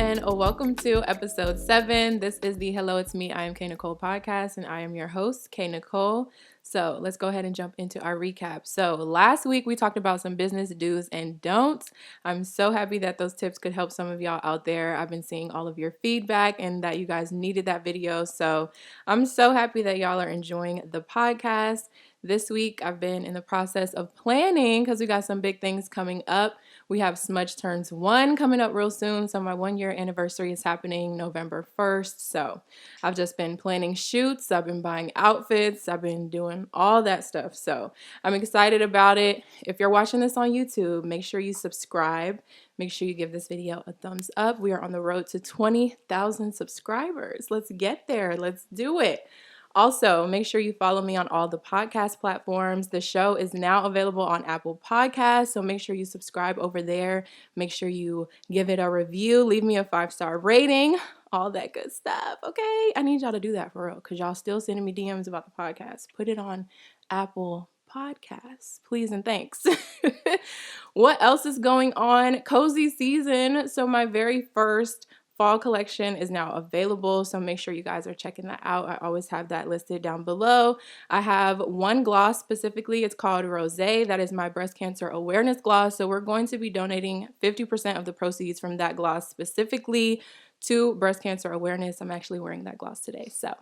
and welcome to episode 7. This is the Hello, It's Me, IAmKNicole podcast, and I am your host, Kori Nicole. So let's go ahead and jump into our recap. So last week we talked about some business do's and don'ts. I'm so happy that those tips could help some of y'all out there. I've been seeing all of your feedback and that you guys needed that video. So I'm so happy that y'all are enjoying the podcast. This week I've been in the process of planning because we got some big things coming up. We have Smudge Turns 1 coming up real soon. So my 1-year anniversary is happening November 1st. So I've just been planning shoots. I've been buying outfits. I've been doing all that stuff. So I'm excited about it. If you're watching this on YouTube, make sure you subscribe. Make sure you give this video a thumbs up. We are on the road to 20,000 subscribers. Let's get there. Let's do it. Also, make sure you follow me on all the podcast platforms. The show is now available on Apple Podcasts, so make sure you subscribe over there. Make sure you give it a review. Leave me a 5-star rating. All that good stuff, okay? I need y'all to do that for real because y'all still sending me DMs about the podcast. Put it on Apple Podcasts, please and thanks. What else is going on? Cozy season. So my very first fall collection is now available, so make sure you guys are checking that out. I always have that listed down below. I have one gloss specifically. It's called Rosé. That is my breast cancer awareness gloss. So we're going to be donating 50% of the proceeds from that gloss specifically to breast cancer awareness. I'm actually wearing that gloss today, so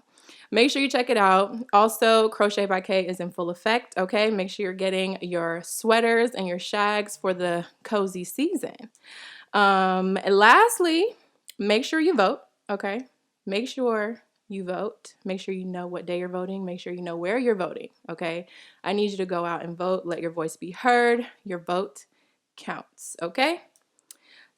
make sure you check it out. Also, Crochet by K is in full effect, okay? Make sure you're getting your sweaters and your shags for the cozy season. And lastly, make sure you vote, okay? Make sure you vote. Make sure you know what day you're voting. Make sure you know where you're voting, okay? I need you to go out and vote. Let your voice be heard. Your vote counts, okay?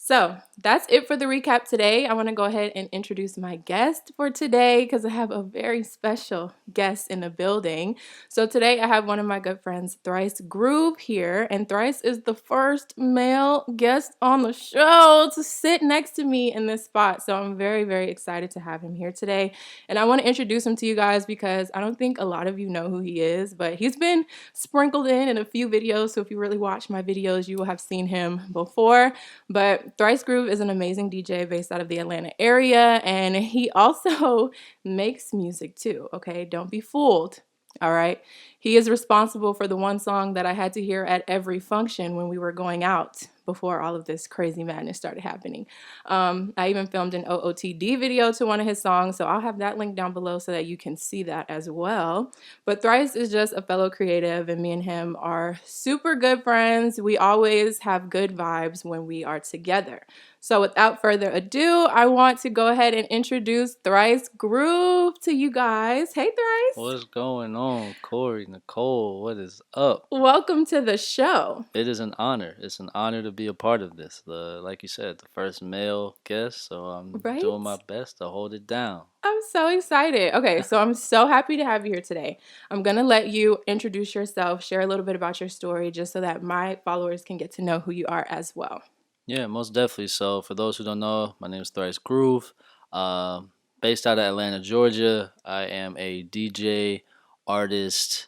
So that's it for the recap today. I want to go ahead and introduce my guest for today because I have a very special guest in the building. So today I have one of my good friends, Thrice Groove, here. And Thrice is the first male guest on the show to sit next to me in this spot. So I'm very, very excited to have him here today. And I want to introduce him to you guys because I don't think a lot of you know who he is, but he's been sprinkled in a few videos. So if you really watch my videos, you will have seen him before. But Thrice Groove is an amazing DJ based out of the Atlanta area, and he also makes music too, okay? Don't be fooled, all right? He is responsible for the one song that I had to hear at every function when we were going out before all of this crazy madness started happening. I even filmed an OOTD video to one of his songs, so I'll have that link down below so that you can see that as well. But Thrice is just a fellow creative, and me and him are super good friends. We always have good vibes when we are together. So without further ado, I want to go ahead and introduce Thrice Groove to you guys. Hey, Thrice. What's going on, Kori Nicole? What is up? Welcome to the show. It is an honor. It's an honor to be a part of this. Like you said, the first male guest, so I'm doing my best to hold it down. I'm so excited. Okay, so I'm so happy to have you here today. I'm going to let you introduce yourself, share a little bit about your story, just so that my followers can get to know who you are as well. Yeah, most definitely. So for those who don't know, my name is Thrice Groove. Based out of Atlanta, Georgia. I am a DJ, artist,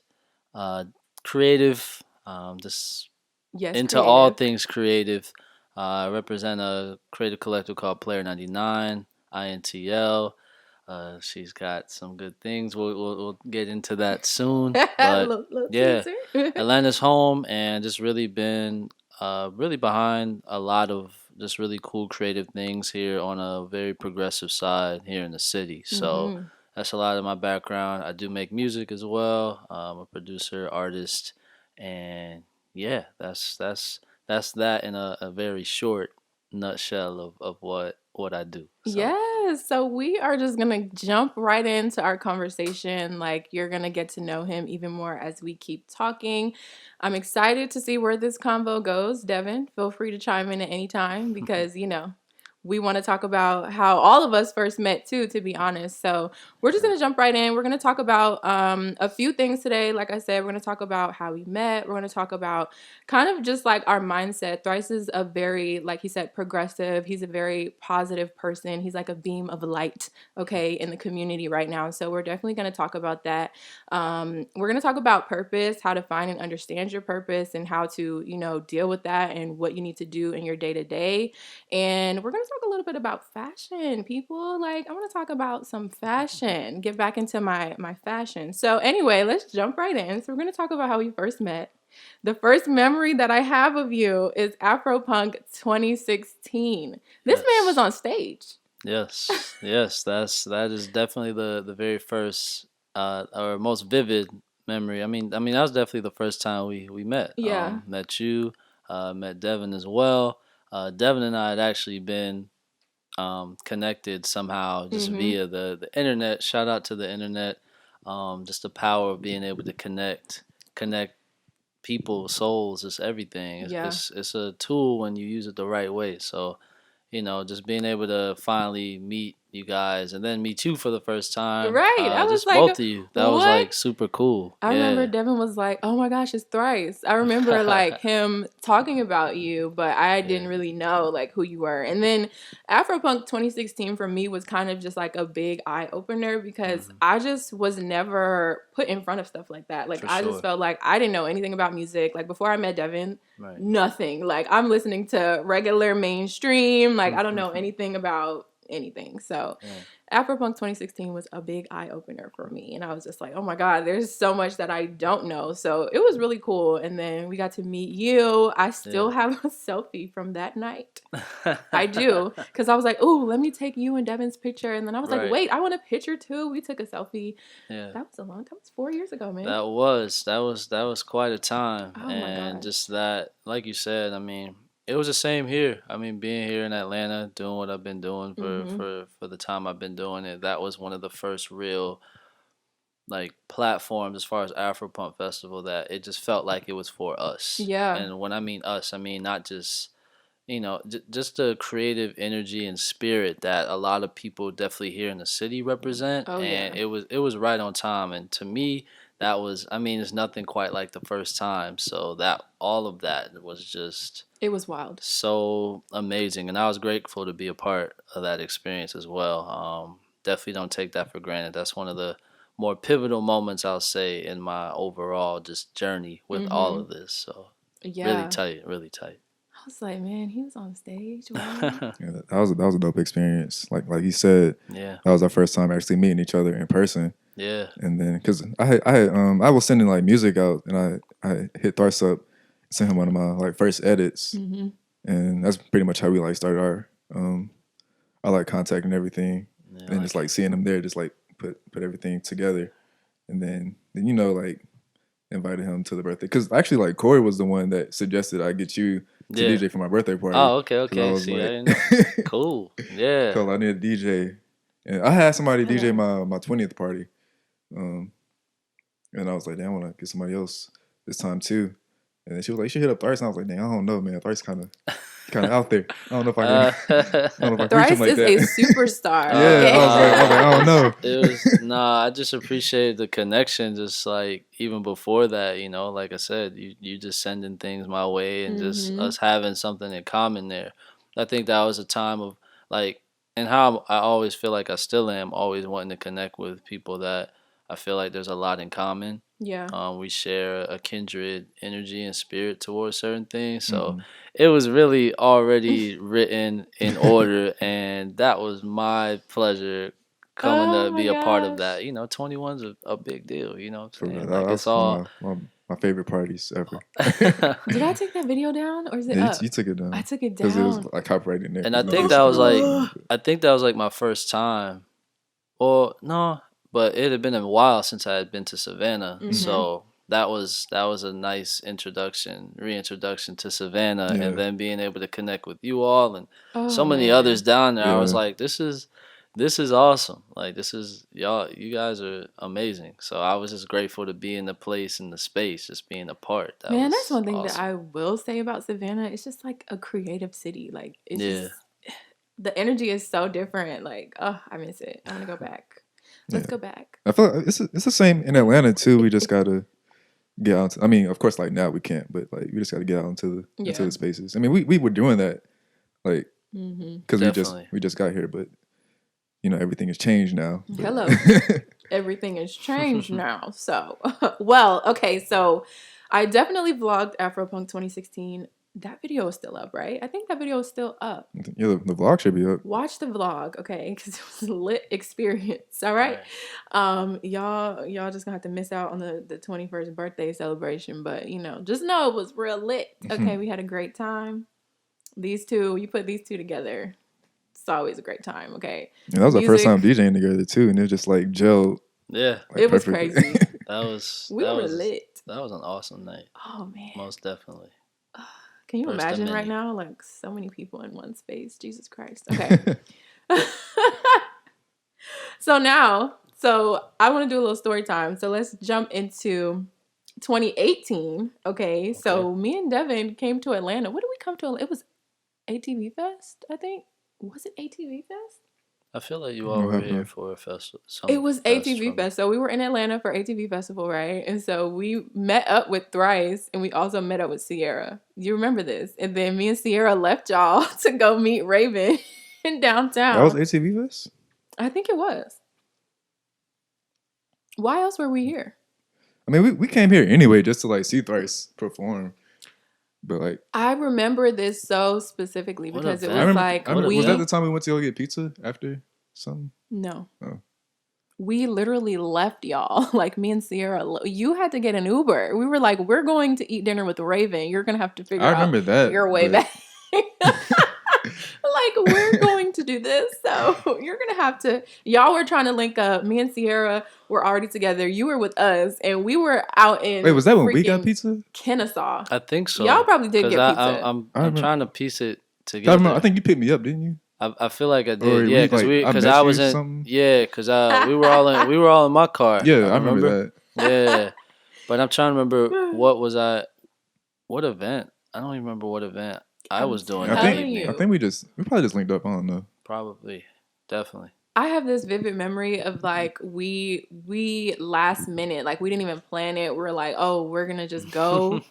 creative, just into creative. all things creative. I represent a creative collective called Player 99, INTL. She's got some good things. We'll get into that soon. But yeah, Atlanta's home, and just really been really behind a lot of just really cool creative things here on a very progressive side here in the city. So that's a lot of my background. I do make music as well. I'm a producer, artist, and yeah, that's that in a very short nutshell of what I do. So. Yes, so we are just gonna jump right into our conversation. Like, you're gonna get to know him even more as we keep talking. I'm excited to see where this convo goes. Devin, feel free to chime in at any time because we want to talk about how all of us first met too, to be honest. So we're just going to jump right in. We're going to talk about a few things today. Like I said, we're going to talk about how we met. We're going to talk about kind of just like our mindset. Thrice is a very, like he said, progressive. He's a very positive person. He's like a beam of light, okay, in the community right now. So we're definitely going to talk about that. We're going to talk about purpose, how to find and understand your purpose and how to, deal with that and what you need to do in your day-to-day. And we're going to talk a little bit about fashion, people. Like, I want to talk about some fashion. Get back into my fashion. So anyway, let's jump right in. So we're gonna talk about how we first met. The first memory that I have of you is Afropunk 2016. This man was Yes. on stage. Yes. Yes. That is definitely the very first or most vivid memory. I mean that was definitely the first time we met. Yeah. Met you, met Devin as well. Devin and I had actually been connected somehow just Mm-hmm. via the internet. Shout out to the internet. Just the power of being able to connect people, souls, just everything. It's, Yeah. it's it's a tool when you use it the right way. So just being able to finally meet you guys and then meet you for the first time, Right. I was just like, both of you. That was what? like super cool. I remember Yeah. Devin was like, "Oh my gosh, it's Thrice." I remember like him talking about you, but I didn't Yeah. really know like who you were. And then Afropunk 2016 for me was kind of just like a big eye opener because Hmm. I just was never put in front of stuff like that. Like For I just sure. felt like I didn't know anything about music. Like before I met Devin, Right. nothing. Like I'm listening to regular mainstream. Like I don't know anything about anything. So Yeah. Afropunk 2016 was a big eye opener for me. And I was just like, oh my God, there's so much that I don't know. So it was really cool. And then we got to meet you. I still Yeah. have a selfie from that night. I do. Because I was like, oh, let me take you and Devin's picture. And then I was like, Right. wait, I want a picture too. We took a selfie. Yeah. That was 4 years ago, man. That was quite a time, Oh my and gosh. just that, like you said, I mean, it was the same here. I mean, being here in Atlanta, doing what I've been doing for Mm-hmm. for the time I've been doing it, that was one of the first real like platforms as far as Afropunk Festival that it just felt like it was for us. Yeah. And when I mean us, I mean not just just the creative energy and spirit that a lot of people definitely here in the city represent, Oh, and yeah. it was right on time. And to me, that was, I mean, it's nothing quite like the first time. So that all of that was just It was wild. so amazing, and I was grateful to be a part of that experience as well. Definitely don't take that for granted. That's one of the more pivotal moments, I'll say, in my overall just journey with all Mm-hmm. of this. So really Yeah. tight, really tight. I was like, man, he was on stage. What? Yeah, that was a dope experience. Like you said, Yeah, that was our first time actually meeting each other in person. yeah, And then because I was sending like music out, and I hit Tharse up, sent him one of my like first edits, Mm-hmm. and that's pretty much how we like started our like contact and everything, yeah. and just like seeing him there, just like put everything together, and then like invited him to the birthday because actually like Kori was the one that suggested I get you to Yeah. DJ for my birthday party. Oh, okay, 'Cause I okay. was See, I like, didn't know. Cool. Yeah. cause I need a DJ, and I had somebody DJ Yeah. my 20th party, and I was like, damn, I want to get somebody else this time too. And then she was like, you should hit up Thrice. And I was like, dang, I don't know, man. Thrice kind of out there. I don't know if I can. I don't know if I can reach him Thrice like is that. a superstar. Yeah, I don't know. It was nah. I just appreciated the connection. Just like even before that, like I said, you just sending things my way and just Mm-hmm. us having something in common there. I think that was a time of like, and how I always feel like I still am always wanting to connect with people that I feel like there's a lot in common. Yeah. We share a kindred energy and spirit towards certain things. So Mhm. it was really already written in order, and that was my pleasure coming Oh to my be a part of gosh. that. 21's a big deal, you know what For I'm real. saying? That Like it's was all. my favorite parties ever. Did I take that video down or is it Yeah, up? you took it I down took it because it was down. like copyrighted in there. And I It's not think just that was like, original, but- I think that was like my first time. Well, no, but it had been a while since I had been to Savannah, Mhm. so that was a nice reintroduction to Savannah, Yeah. and then being able to connect with you all and so Oh many man. others down there. I was Yeah. like, this is awesome. Like this is y'all. You guys are amazing. So I was just grateful to be in the place and the space, just being a part. That Man, was that's one thing that awesome. I will say about Savannah. It's just like a creative city. Like it's Yeah. just the energy is so different. Like, oh, I miss it. I want to go back. Let's Yeah. go back. I feel like it's the same in Atlanta too. We just gotta get out. I mean, of course, like now we can't, but like we just gotta get out into Yeah. the spaces. I mean, we were doing that like Mm-hmm. because Definitely. we just got here, but everything has changed now. But- Hello. Everything has changed now. So, well, okay. So I definitely vlogged Afropunk 2016 That video is still up, right? I think that video is still up. Yeah, the vlog should be up. Watch the vlog, okay? Because it was a lit experience. All right. Y'all just gonna have to miss out on the 21st birthday celebration, but just know it was real lit. Okay, we had a great time. These two, you put these two together, it's always a great time. Okay. And that was our first time DJing together too, and it was just like gelled. Yeah, it was crazy. We were lit. That was an awesome night. Oh man, most definitely. Can you imagine right now, like so many people in one space? Jesus Christ. Okay. So I want to do a little story time. So let's jump into 2018. Okay. So me and Devin came to Atlanta. What did we come to? It was ATV Fest, I think. Was it ATV Fest? I feel like you all were here for a festival. It was ATV Fest. So we were in Atlanta for ATV Festival, right? And so we met up with Thrice, and we also met up with Sierra. You remember this? And then me and Sierra left y'all to go meet Raven in downtown. That was ATV Fest? I think it was. Why else were we here? I mean, we came here anyway just to like see Thrice perform. But like, I remember this so specifically because it was was that the time we went to go get pizza after something? No. Oh. We literally left y'all. Like me and Sierra, you had to get an Uber. We were like, we're going to eat dinner with Raven. You're gonna have to figure out your way back. Like, we're going to do this, so you're gonna have to. Y'all were trying to link up. Me and Sierra were already together. You were with us, and we were out in. Wait, was that when we got pizza? Kennesaw. I think so. Y'all probably did get pizza. I'm trying to piece it together. I think you picked me up, didn't you? I feel like I did. Yeah, because I was in. Something? Yeah, because we were all in my car. Yeah, I remember that. Yeah, but I'm trying to remember what event. I don't even remember what event I was doing. I think we probably just linked up. I don't know. Probably, definitely. I have this vivid memory of like we last minute, like we didn't even plan it. We're like, oh, we're gonna just go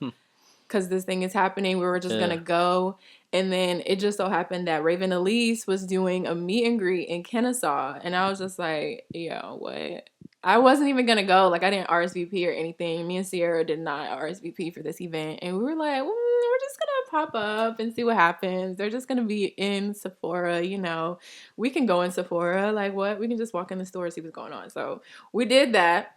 because this thing is happening. We were just gonna go, and then it just so happened that Raven Elise was doing a meet and greet in Kennesaw, and I was just like, yo, what? I wasn't even gonna go. Like I didn't RSVP or anything. Me and Sierra did not RSVP for this event, and we were like, we're just gonna pop up and see what happens. They're just gonna be in Sephora, We can go in Sephora. Like what? We can just walk in the store and see what's going on. So we did that,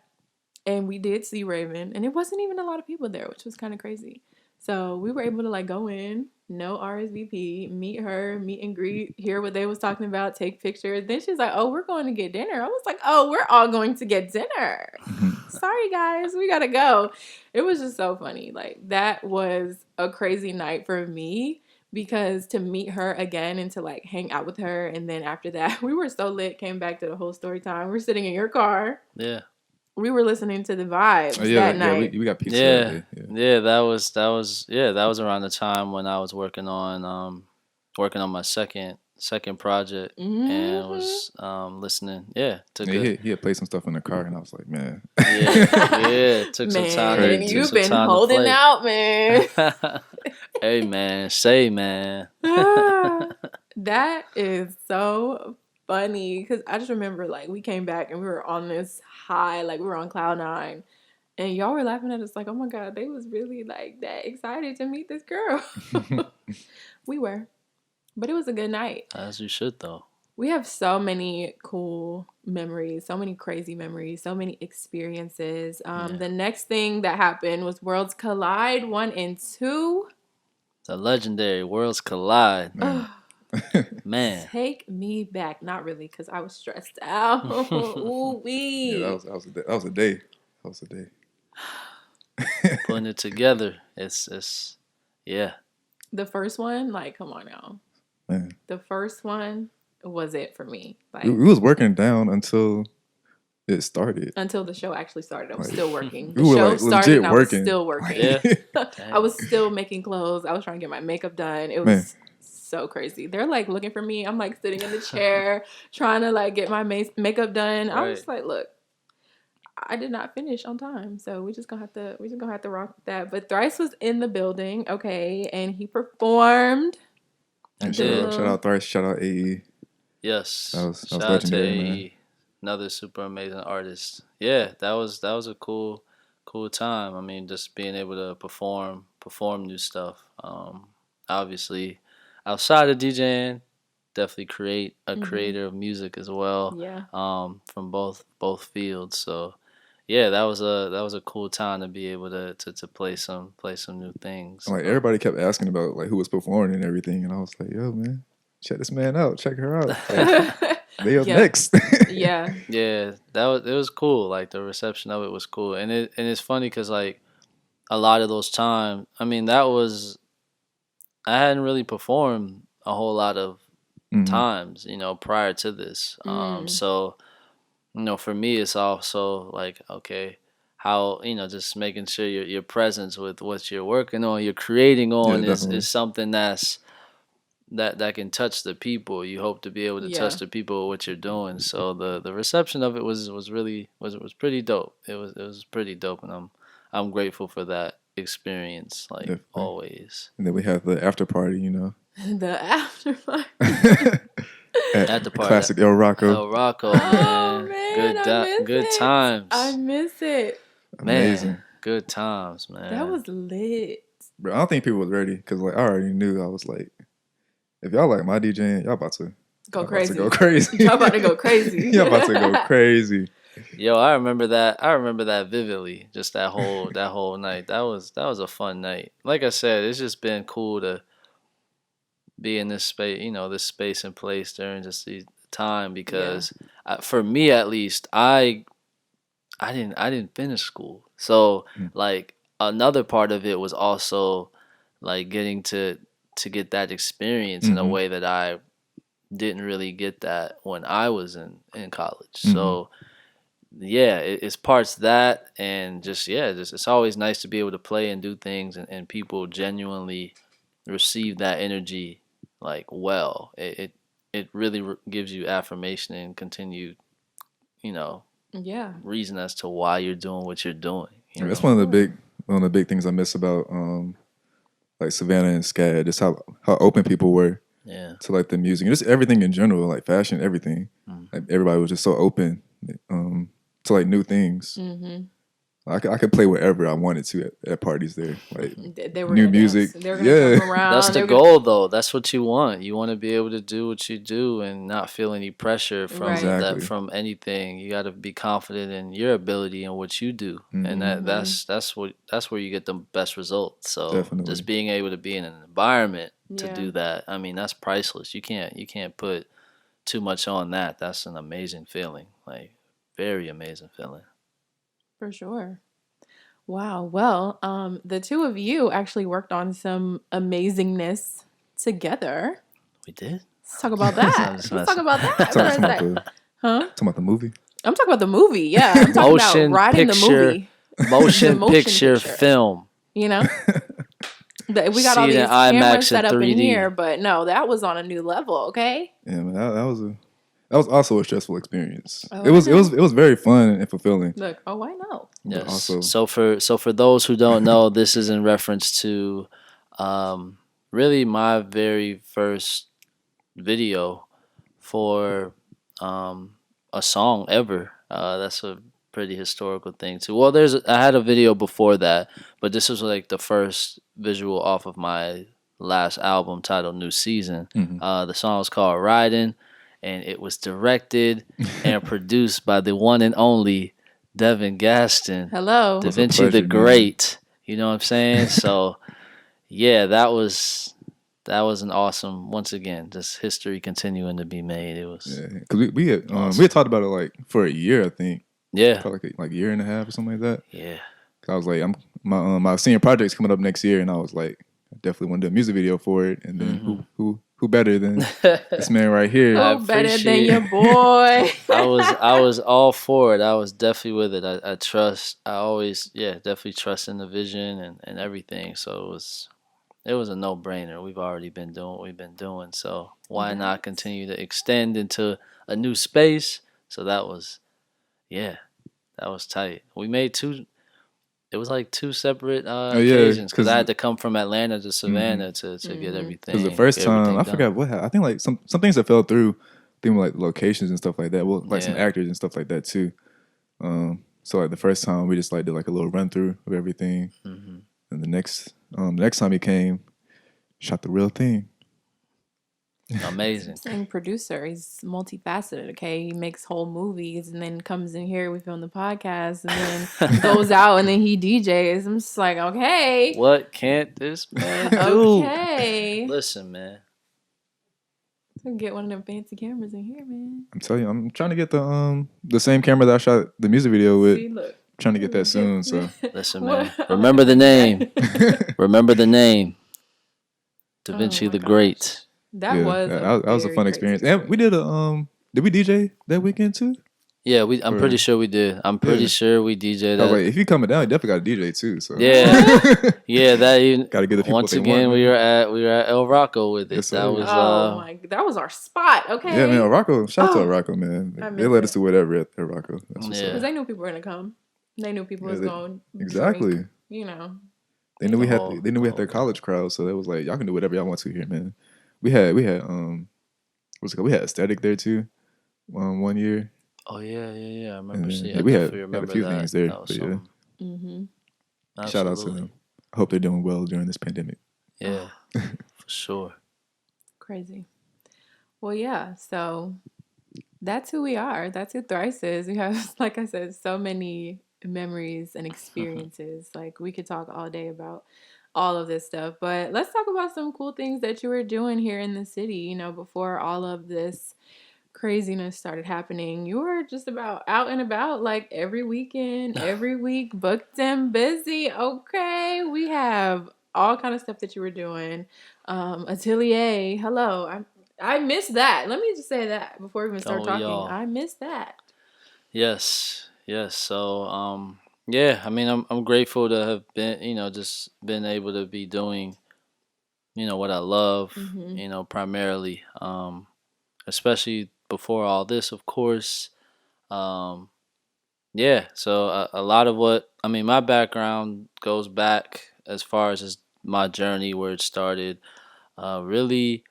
and we did see Raven, and it wasn't even a lot of people there, which was kind of crazy. So we were able to like go in, no RSVP, meet her, meet and greet, hear what they was talking about, take pictures. Then she's like, oh, we're going to get dinner. I was like, oh, we're all going to get dinner. Sorry, guys, we got to go. It was just so funny. Like that was a crazy night for me because to meet her again and to like hang out with her. And then after that, we were so lit, came back to the whole story time. We're sitting in your car. Yeah. We were listening to the vibes that night. We got pizza. Yeah, that was around the time when I was working on my second project and was listening. Yeah, he had played some stuff in the car, and I was like, man, yeah, took some time. And you've been holding out, man. Hey, man, say, man. That is so funny because I just remember like we came back and we were on this high, like we were on cloud 9, and y'all were laughing at us like, oh my god, they was really like that excited to meet this girl. We were, but it was a good night, as you should though. We have so many cool memories, so many crazy memories, so many experiences. The next thing that happened was Worlds Collide 1 and 2. The legendary Worlds Collide. Man, take me back. Not really, because I was stressed out. Ooh wee. Yeah, that was a day. Putting it together, it's yeah. The first one, like, come on now. Man. The first one was it for me. Like, we was working down until it started. Until the show actually started, I was still working. The show like, started, and I was still working. Yeah. I was still making clothes. I was trying to get my makeup done. It was so crazy. They're like looking for me. I'm like sitting in the chair trying to like get my makeup done. I was just like, look, I did not finish on time, so we just gonna have to rock with that. But Thrice was in the building, okay, and he performed. And shout out Thrice, shout out AE. Yes, that was shout out to AE, another super amazing artist. Yeah, that was a cool time. I mean, just being able to perform new stuff. obviously outside of DJing, definitely create a Mhm. creator of music as well. Yeah. From both fields. So yeah, that was a cool time to be able to play some new things. Like everybody kept asking about like who was performing and everything, and I was like, yo, man, check this man out, check her out. Like, they up Yeah. next. Yeah. Yeah, it was cool. Like the reception of it was cool, and it's funny because like a lot of those times, I mean, I hadn't really performed a whole lot of Mhm. times, prior to this. So for me, it's also like, okay, how, just making sure your presence with what you're working on, you're creating Yeah, on definitely. is something that can touch the people. You hope to be able to Yeah. touch the people with what you're doing. So the reception of it was really was pretty dope. It was pretty dope, and I'm grateful for that experience, like Definitely. always. And then we have the after party, you know. The after party. At the party, classic El Rocco. El Rocco, Oh man, man, I miss good it. times, I miss it. Amazing. man, good times, man. That was lit. Bro, I don't think people was ready because like I already knew. I was like, if y'all like my DJing, y'all about to Go crazy. go crazy. Y'all about to go crazy. Y'all about to go crazy. Yo, I remember that vividly. Just that whole night. That was a fun night. Like I said, it's just been cool to be in this space, this space and place during just the time because for me at least, I didn't finish school. So like another part of it was also like getting to get that experience in a way that I didn't really get that when I was in college. So yeah, it's parts that and just it's always nice to be able to play and do things and people genuinely receive that energy like well. It really gives you affirmation and continued, Yeah. reason as to why you're doing what you're doing. That's one of the big things I miss about like Savannah and SCAD, just how open people were Yeah. to like the music, just everything in general, like fashion, everything. Like everybody was just so open to like new things. Mm-hmm. I could play whatever I wanted to at parties there, like They were new gonna music. Dance. They were gonna come around. That's the goal, though. That's what you want. You want to be able to do what you do and not feel any pressure from Exactly. from anything. You got to be confident in your ability and what you do, and that's where you get the best results. So Definitely. just being able to be in an environment to Yeah. do that, I mean, that's priceless. You can't put too much on that. That's an amazing feeling, like very amazing feeling. For sure. Wow. Well, the two of you actually worked on some amazingness together. We did. Let's talk about that. Just Let's talk about that. Talking for a about sec. the Huh? talking about the movie. I'm talking about the movie. Yeah, I'm talking Motion about riding picture. the movie. Motion, Motion picture picture. film. You know, we got all See it these in IMAX cameras in set up in 3D. here, but no, that was on a new level. Okay. Yeah, man, that was also a stressful experience. Oh, it was I know. it was very fun and fulfilling. Look. Oh, I know. But Yes. also, So for those who don't know, this is in reference to really my very first video for a song ever. That's a pretty historical thing too. Well, I had a video before that, but this was like the first visual off of my last album titled New Season. The song was called Riding, and it was directed and produced by the one and only Devin Gaston. Hello. Da It's a Vinci pleasure, the man. Great. You know what I'm saying? So yeah, that was an awesome, once again, just history continuing to be made. It was yeah, because we had awesome. we had talked about it like for a year, I think, Yeah. probably like a year and a half or something like that. Yeah. 'Cause I was like, my senior project's coming up next year, and I was like, I definitely want to do a music video for it. And then who better than this man right here? I Who better than appreciate- your boy? I was all for it. I was definitely with it. I always definitely trust in the vision and everything. So it was a no-brainer. We've already been doing what we've been doing. So why not continue to extend into a new space? So that was tight. We made it was like two separate occasions because I had to come from Atlanta to Savannah to get everything. Because the first get time, everything I done. forgot what happened. I think like some things that fell through, thing with like locations and stuff like that. Well, like some Yeah. actors and stuff like that too. So like the first time we just like did like a little run through of everything, and the next time he came, Shot the real thing. Amazing. And producer, he's multifaceted. Okay, he makes whole movies and then comes in here. We film the podcast and then goes out and then he DJs. I'm just like, okay, What can't this man do? okay. Listen, man. Get one of them fancy cameras in here, man. I'm telling you, I'm trying to get the same camera that I shot the music video with. See, look. Trying to get that soon. So Listen, man. Remember the name. Remember the name. Da Vinci the gosh. Great. That yeah, was that was a very fun crazy experience. And we did did we DJ that weekend too? Yeah, I'm pretty sure we did. I'm pretty sure we DJ'd I was that. like, if you coming down, you definitely got a DJ too. So Yeah, yeah. That even gotta get the people once what they again want, we man. were at El Rocco with it. Yes, That sir. was that was our spot. Okay. Yeah, man, Rocco. Shout out Oh, to Rocco, man. I They miss let it. us do whatever at Rocco. That's what's Yeah. Because up. they knew people were gonna come. They knew people was they- going exactly. drink, you know. They knew we had Oh, they knew we had their college crowd, so it was like y'all can do whatever y'all want to here, man. We had what's it called? We had Aesthetic there too, 1 year. oh yeah. I remember And seeing. yeah, I we had definitely a remember few that. things there, That was but yeah. something. Mm-hmm. Shout out to Absolutely. them. I hope they're doing well during this pandemic. Yeah, for sure. Crazy. Well, yeah. So that's who we are. That's who Thrice is. We have, like I said, so many memories and experiences. Like we could talk all day about all of this stuff. But let's talk about some cool things that you were doing here in the city. You know, before all of this craziness started happening, you were just about out and about like every weekend, every week, booked and busy. Okay, we have all kind of stuff that you were doing. Atelier, hello. I missed that. Let me just say that before we even start Oh, talking. y'all. I missed that. Yes. So, yeah. I mean, I'm grateful to have been, just been able to be doing, what I love, Mhm. primarily. Especially before all this, of course. Um, yeah. So a lot of my background goes back as far as just my journey where it started. Really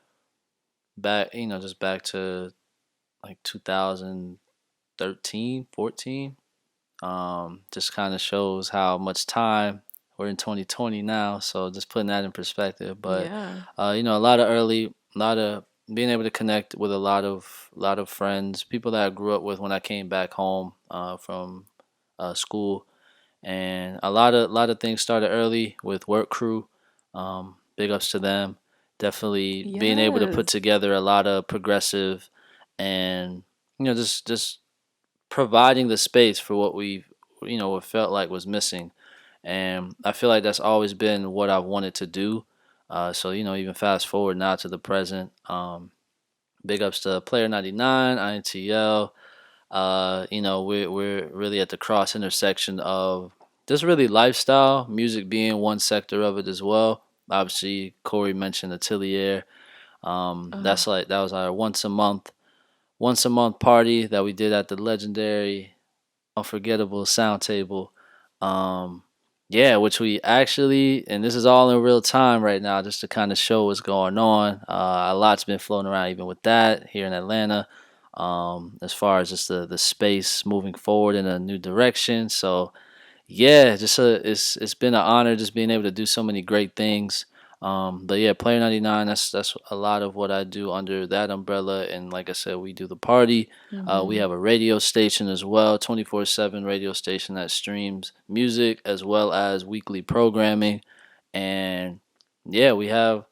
back, just back to like 2013, 14. Just kind of shows how much time we're in 2020 now. So just putting that in perspective. But Yeah. a lot of being able to connect with a lot of friends, people that I grew up with when I came back home from school, and a lot of things started early with work crew. Big ups to them. Definitely being able to put Yes. together a lot of progressive and just providing the space for what what felt like was missing. And I feel like that's always been what I've wanted to do. So even fast forward now to the present. Big ups to Player 99, INTL. We're really at the cross intersection of just really lifestyle, music being one sector of it as well. Obviously, Kori mentioned Atelier. That was our once a month party that we did at the legendary, unforgettable sound table. Yeah, which we actually, and this is all in real time right now, just to kind of show what's going on. A lot's been floating around even with that here in Atlanta, as far as just the space moving forward in a new direction. So yeah, it's been an honor just being able to do so many great things. But yeah, Player 99, that's a lot of what I do under that umbrella. And like I said, we do the party. We have a radio station as well, 24/7 radio station that streams music as well as weekly programming. And yeah, we have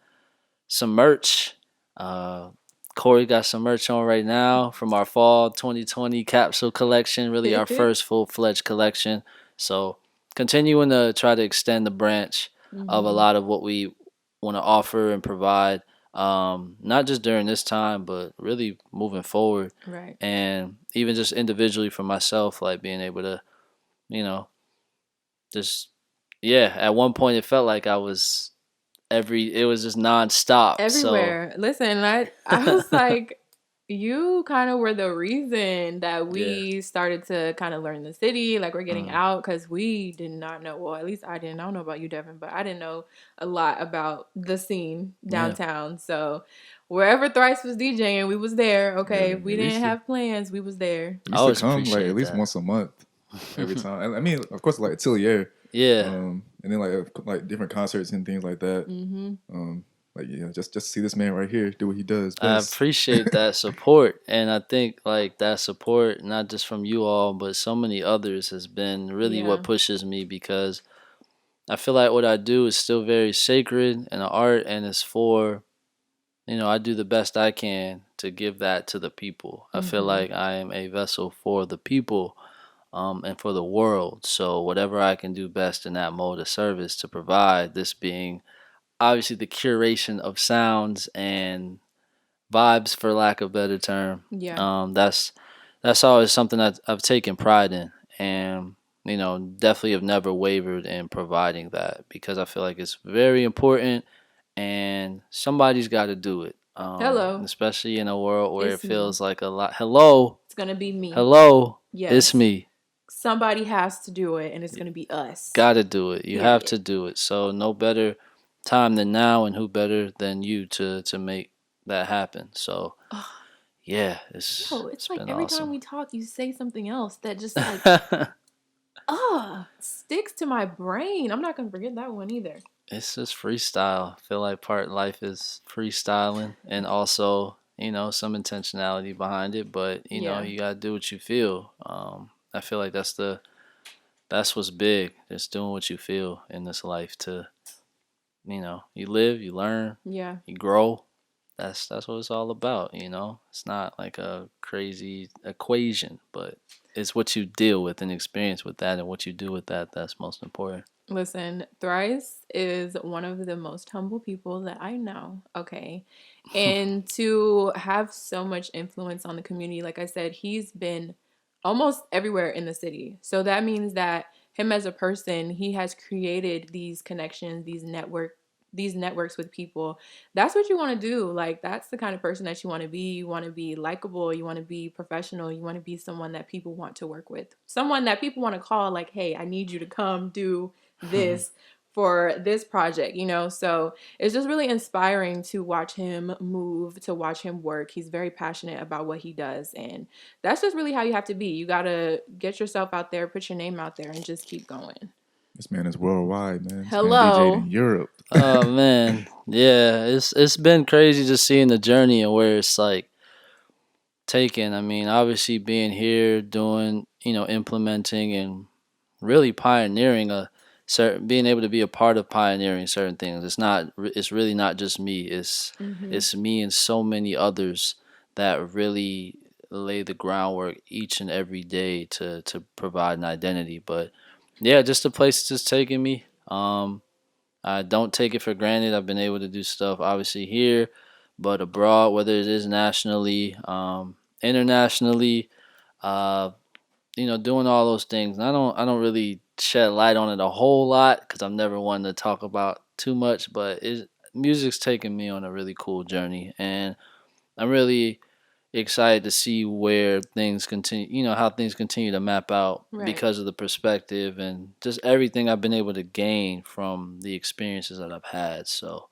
some merch. Kori got some merch on right now from our fall 2020 capsule collection, really our first full-fledged collection. So continuing to try to extend the branch of a lot of what we want to offer and provide, not just during this time, but really moving forward. Right. And even just individually for myself, like being able to, just, yeah, at one point it felt like I was it was just nonstop. Everywhere. Listen, I was like, you kind of were the reason that we started to kind of learn the city. Like we're getting out because we did not know. Well, at least I didn't. I don't know about you, Devin, but I didn't know a lot about the scene downtown. So wherever Thrice was DJing, we was there. Okay, Yeah, we didn't have plans. We was there. We I used always to come like appreciate at least that. once a month, every time. I mean, of course, like Atelier. Yeah. And then like different concerts and things like that. Mm-hmm. Like, just see this man right here do what he does I best. appreciate that support, and I think like that support, not just from you all, but so many others, has been really Yeah. what pushes me, because I feel like what I do is still very sacred and an art, and it's for, I do the best I can to give that to the people. I feel Mm-hmm. like I am a vessel for the people, and for the world. So whatever I can do best in that mode of service to provide, this being obviously the curation of sounds and vibes, for lack of a better term. Yeah. That's always something that I've taken pride in, and definitely have never wavered in providing that, because I feel like it's very important, and somebody's got to do it. Hello. Especially in a world where it It's me. feels like a lot. Hello, It's gonna be me. hello, it's Yes. me. Somebody has to do it, and it's gonna be us. Gotta do it. You have Period. to do it. So no better time than now, and who better than you to make that happen. So yeah, Yo, it's it's like been every time awesome. we talk, you say something else that just like sticks to my brain. I'm not gonna forget that one either. It's just freestyle. I feel like part of life is freestyling, and also some intentionality behind it. But Yeah. you gotta do what you feel. I feel like that's what's big. Just doing what you feel in this life. To you live, you learn, Yeah. you grow. That's what it's all about. It's not like a crazy equation, but it's what you deal with and experience with that, and what you do with that. That's most important. Listen, Thrice is one of the most humble people that I know. Okay. And to have so much influence on the community, like I said, he's been almost everywhere in the city. So that means that him as a person, he has created these connections, these networks with people. That's what you want to do. Like that's the kind of person that you want to be. You want to be likable, you want to be professional, you want to be someone that people want to work with. Someone that people want to call like, "Hey, I need you to come do this for this project," So it's just really inspiring to watch him move, to watch him work. He's very passionate about what he does. And that's just really how you have to be. You got to get yourself out there, put your name out there, and just keep going. This man is worldwide, man. This man DJ'd Hello. in Europe. Oh man, yeah, it's been crazy just seeing the journey and where it's like taken. I mean, obviously being here, doing, implementing and really pioneering being able to be a part of pioneering certain things. It's really not just me. Mm-hmm. It's me and so many others that really lay the groundwork each and every day to provide an identity. But yeah, just the place it's taking me. I don't take it for granted. I've been able to do stuff obviously here, but abroad, whether it is nationally, internationally, uh, doing all those things. And I don't really shed light on it a whole lot, because I'm never one to talk about too much. But music's taken me on a really cool journey, and I'm really excited to see where things continue. How things continue to map out Right. because of the perspective and just everything I've been able to gain from the experiences that I've had. So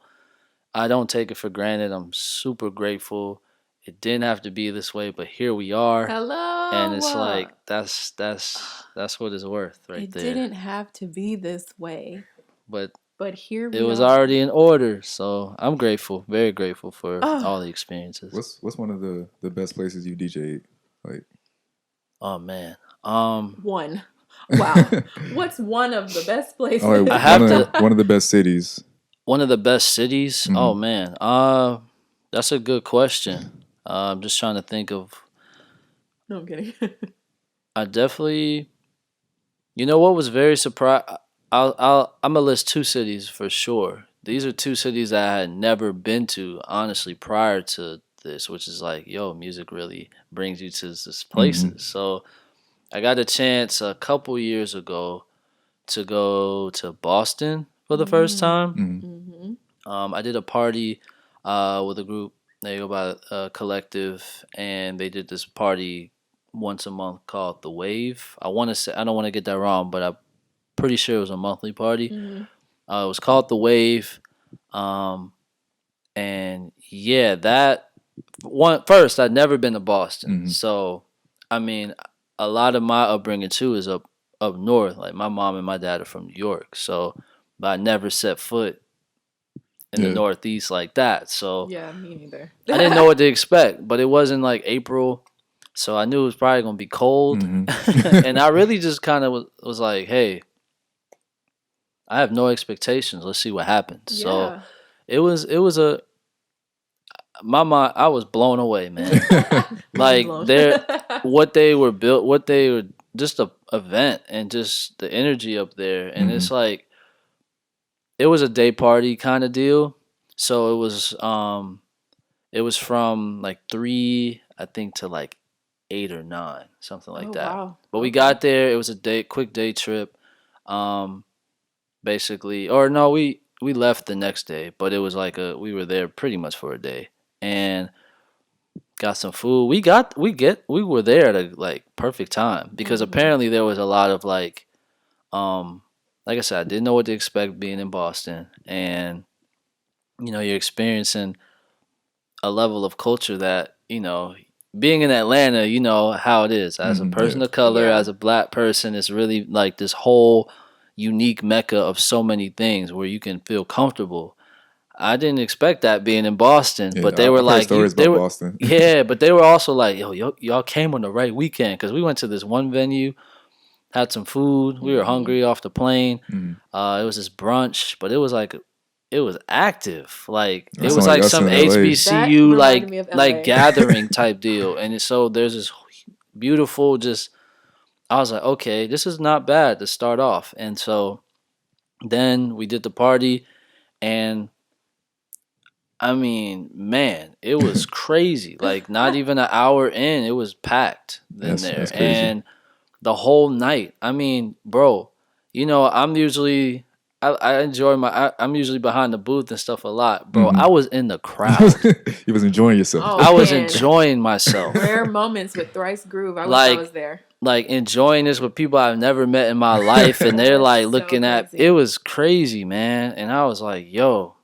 I don't take it for granted. I'm super grateful. It didn't have to be this way, but here we are. And it's Hello. like that's what it's worth right It there. didn't have to be this way, But but here it we was are. already in order, so I'm grateful, very grateful for Oh, all the experiences. What's one of the best places you DJ'd? Like, Oh man, one. Wow. What's one of the best all right, I places? have to. one of the best cities. One of the best cities. Hmm. Oh man, that's a good question. I'm just trying to think of. No, I'm kidding. I definitely. You know what was very surprised? I'm gonna list two cities for sure. These are two cities that I had never been to, honestly, prior to this, which is like, yo, music really brings you to this Hmm. places. So I got a chance a couple years ago to go to Boston for the first time. Hmm. Mm-hmm. I did a party with a group. They go by Collective, and they did this party once a month called The Wave. I want to say, I don't want to get that wrong, but I'm pretty sure it was a monthly party. Mm-hmm. It was called The Wave, um, and yeah, that one first. I'd never been to Boston, Hmm. so I mean, a lot of my upbringing too is up north. Like my mom and my dad are from New York, so but I never set foot in the Northeast like that. So yeah, me neither. I didn't know what to expect, but it wasn't like April, so I knew it was probably gonna be cold. And I really just kind of was like, hey, I have no expectations. Let's see what happens. Yeah. So it was a my mind. I was blown away, man. Like what they were just a event and just the energy up there, and it's like it was a day party kind of deal. So it was from like 3, I think, to like 8 or 9, something like that. Wow. But we got there. It was a quick day trip. Basically, or no, we left the next day, but it was like we were there pretty much for a day and got some food. We were there at a like perfect time because apparently there was a lot of like I said, I didn't know what to expect being in Boston, and you're experiencing a level of culture that being in Atlanta, you know how it is as a person of color, as a black person. It's really like this whole unique mecca of so many things where you can feel comfortable. I didn't expect that being in Boston, but they were like, Boston. Yeah, but they were also like, y'all came on the right weekend because we went to this one venue, had some food. We were hungry off the plane. It was this brunch, but it was active. Like it was like some HBCU like gathering type deal, and so there's this beautiful just. I was like, okay, this is not bad to start off. And so then we did the party, and I mean, man, it was crazy. Like not even an hour in, it was packed in there. And the whole night. I mean, bro, I'm usually I'm usually behind the booth and stuff a lot, bro. I was in the crowd. You was enjoying yourself. I was enjoying myself. Rare moments with Thrice Groove. I wish I was there. Like enjoying this with people I've never met in my life, and they're like looking at it. Was crazy, man. And I was like, yo,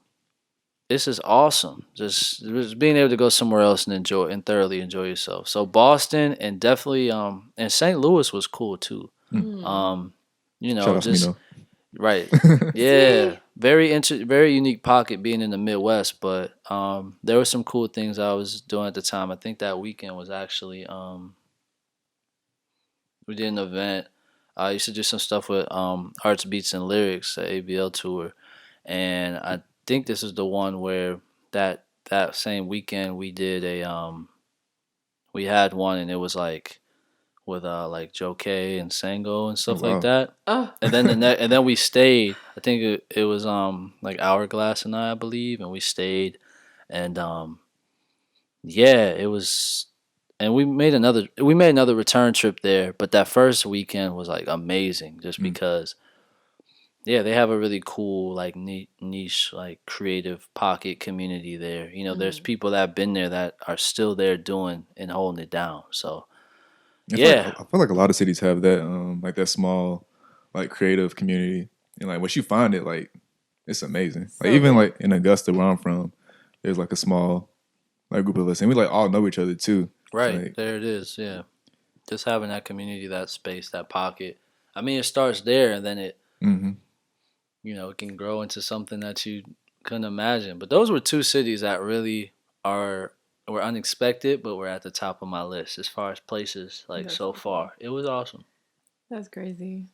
this is awesome. Just being able to go somewhere else and thoroughly enjoy yourself. So Boston and definitely and St. Louis was cool too. Shout just right. Yeah. Very unique pocket being in the Midwest, but there were some cool things I was doing at the time. I think that weekend was actually we did an event. I used to do some stuff with Arts, Beats, and Lyrics, the ABL tour, and I think this is the one where that same weekend we did we had one, and it was like with like Joe K and Sango and stuff like that. Oh. And then and then we stayed. I think it was like Hourglass and I believe, and we stayed, and it was. And we made another return trip there, but that first weekend was like amazing just because they have a really cool like niche like creative pocket community there. There's people that have been there that are still there doing and holding it down. So I feel like a lot of cities have that like that small like creative community, and like once you find it, like it's amazing. Like even like in Augusta where I'm from, there's like a small like group of us, and we like all know each other too. Right, like, there it is, yeah. Just having that community, that space, that pocket. I mean, it starts there, and then it, it can grow into something that you couldn't imagine. But those were 2 cities that really were unexpected, but were at the top of my list as far as places, like, so far. It was awesome. That's crazy.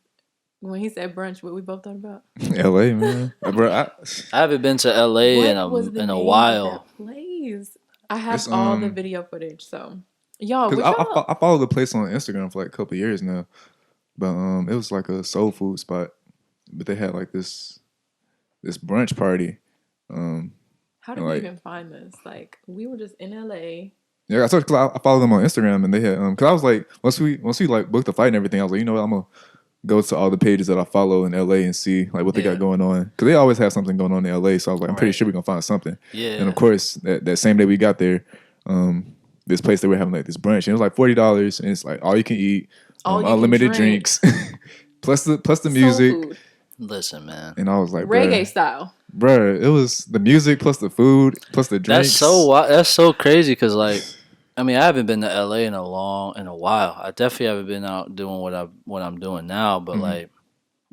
When he said brunch, what we both thought about? LA, man. Bro, I haven't been to LA in a while. Please. I have all the video footage, so y'all. I follow the place on Instagram for like a couple of years now, but it was like a soul food spot, but they had like this brunch party. How did we even find this? Like we were just in LA. Yeah, I follow them on Instagram, and they had because I was like once we like booked the flight and everything, I was like, you know what, I'm gonna go to all the pages that I follow in LA and see like what they got going on, because they always have something going on in LA. So I was like, I'm pretty sure we're gonna find something. Yeah. And of course, that same day we got there, this place they were having like this brunch, and it was like $40, and it's like all you can eat, unlimited drinks, plus the music. Food. Listen, man. And I was like, reggae style, bro. It was the music plus the food plus the drinks. That's so crazy because like. I mean, I haven't been to LA in a while. I definitely haven't been out doing what I'm doing now. But like,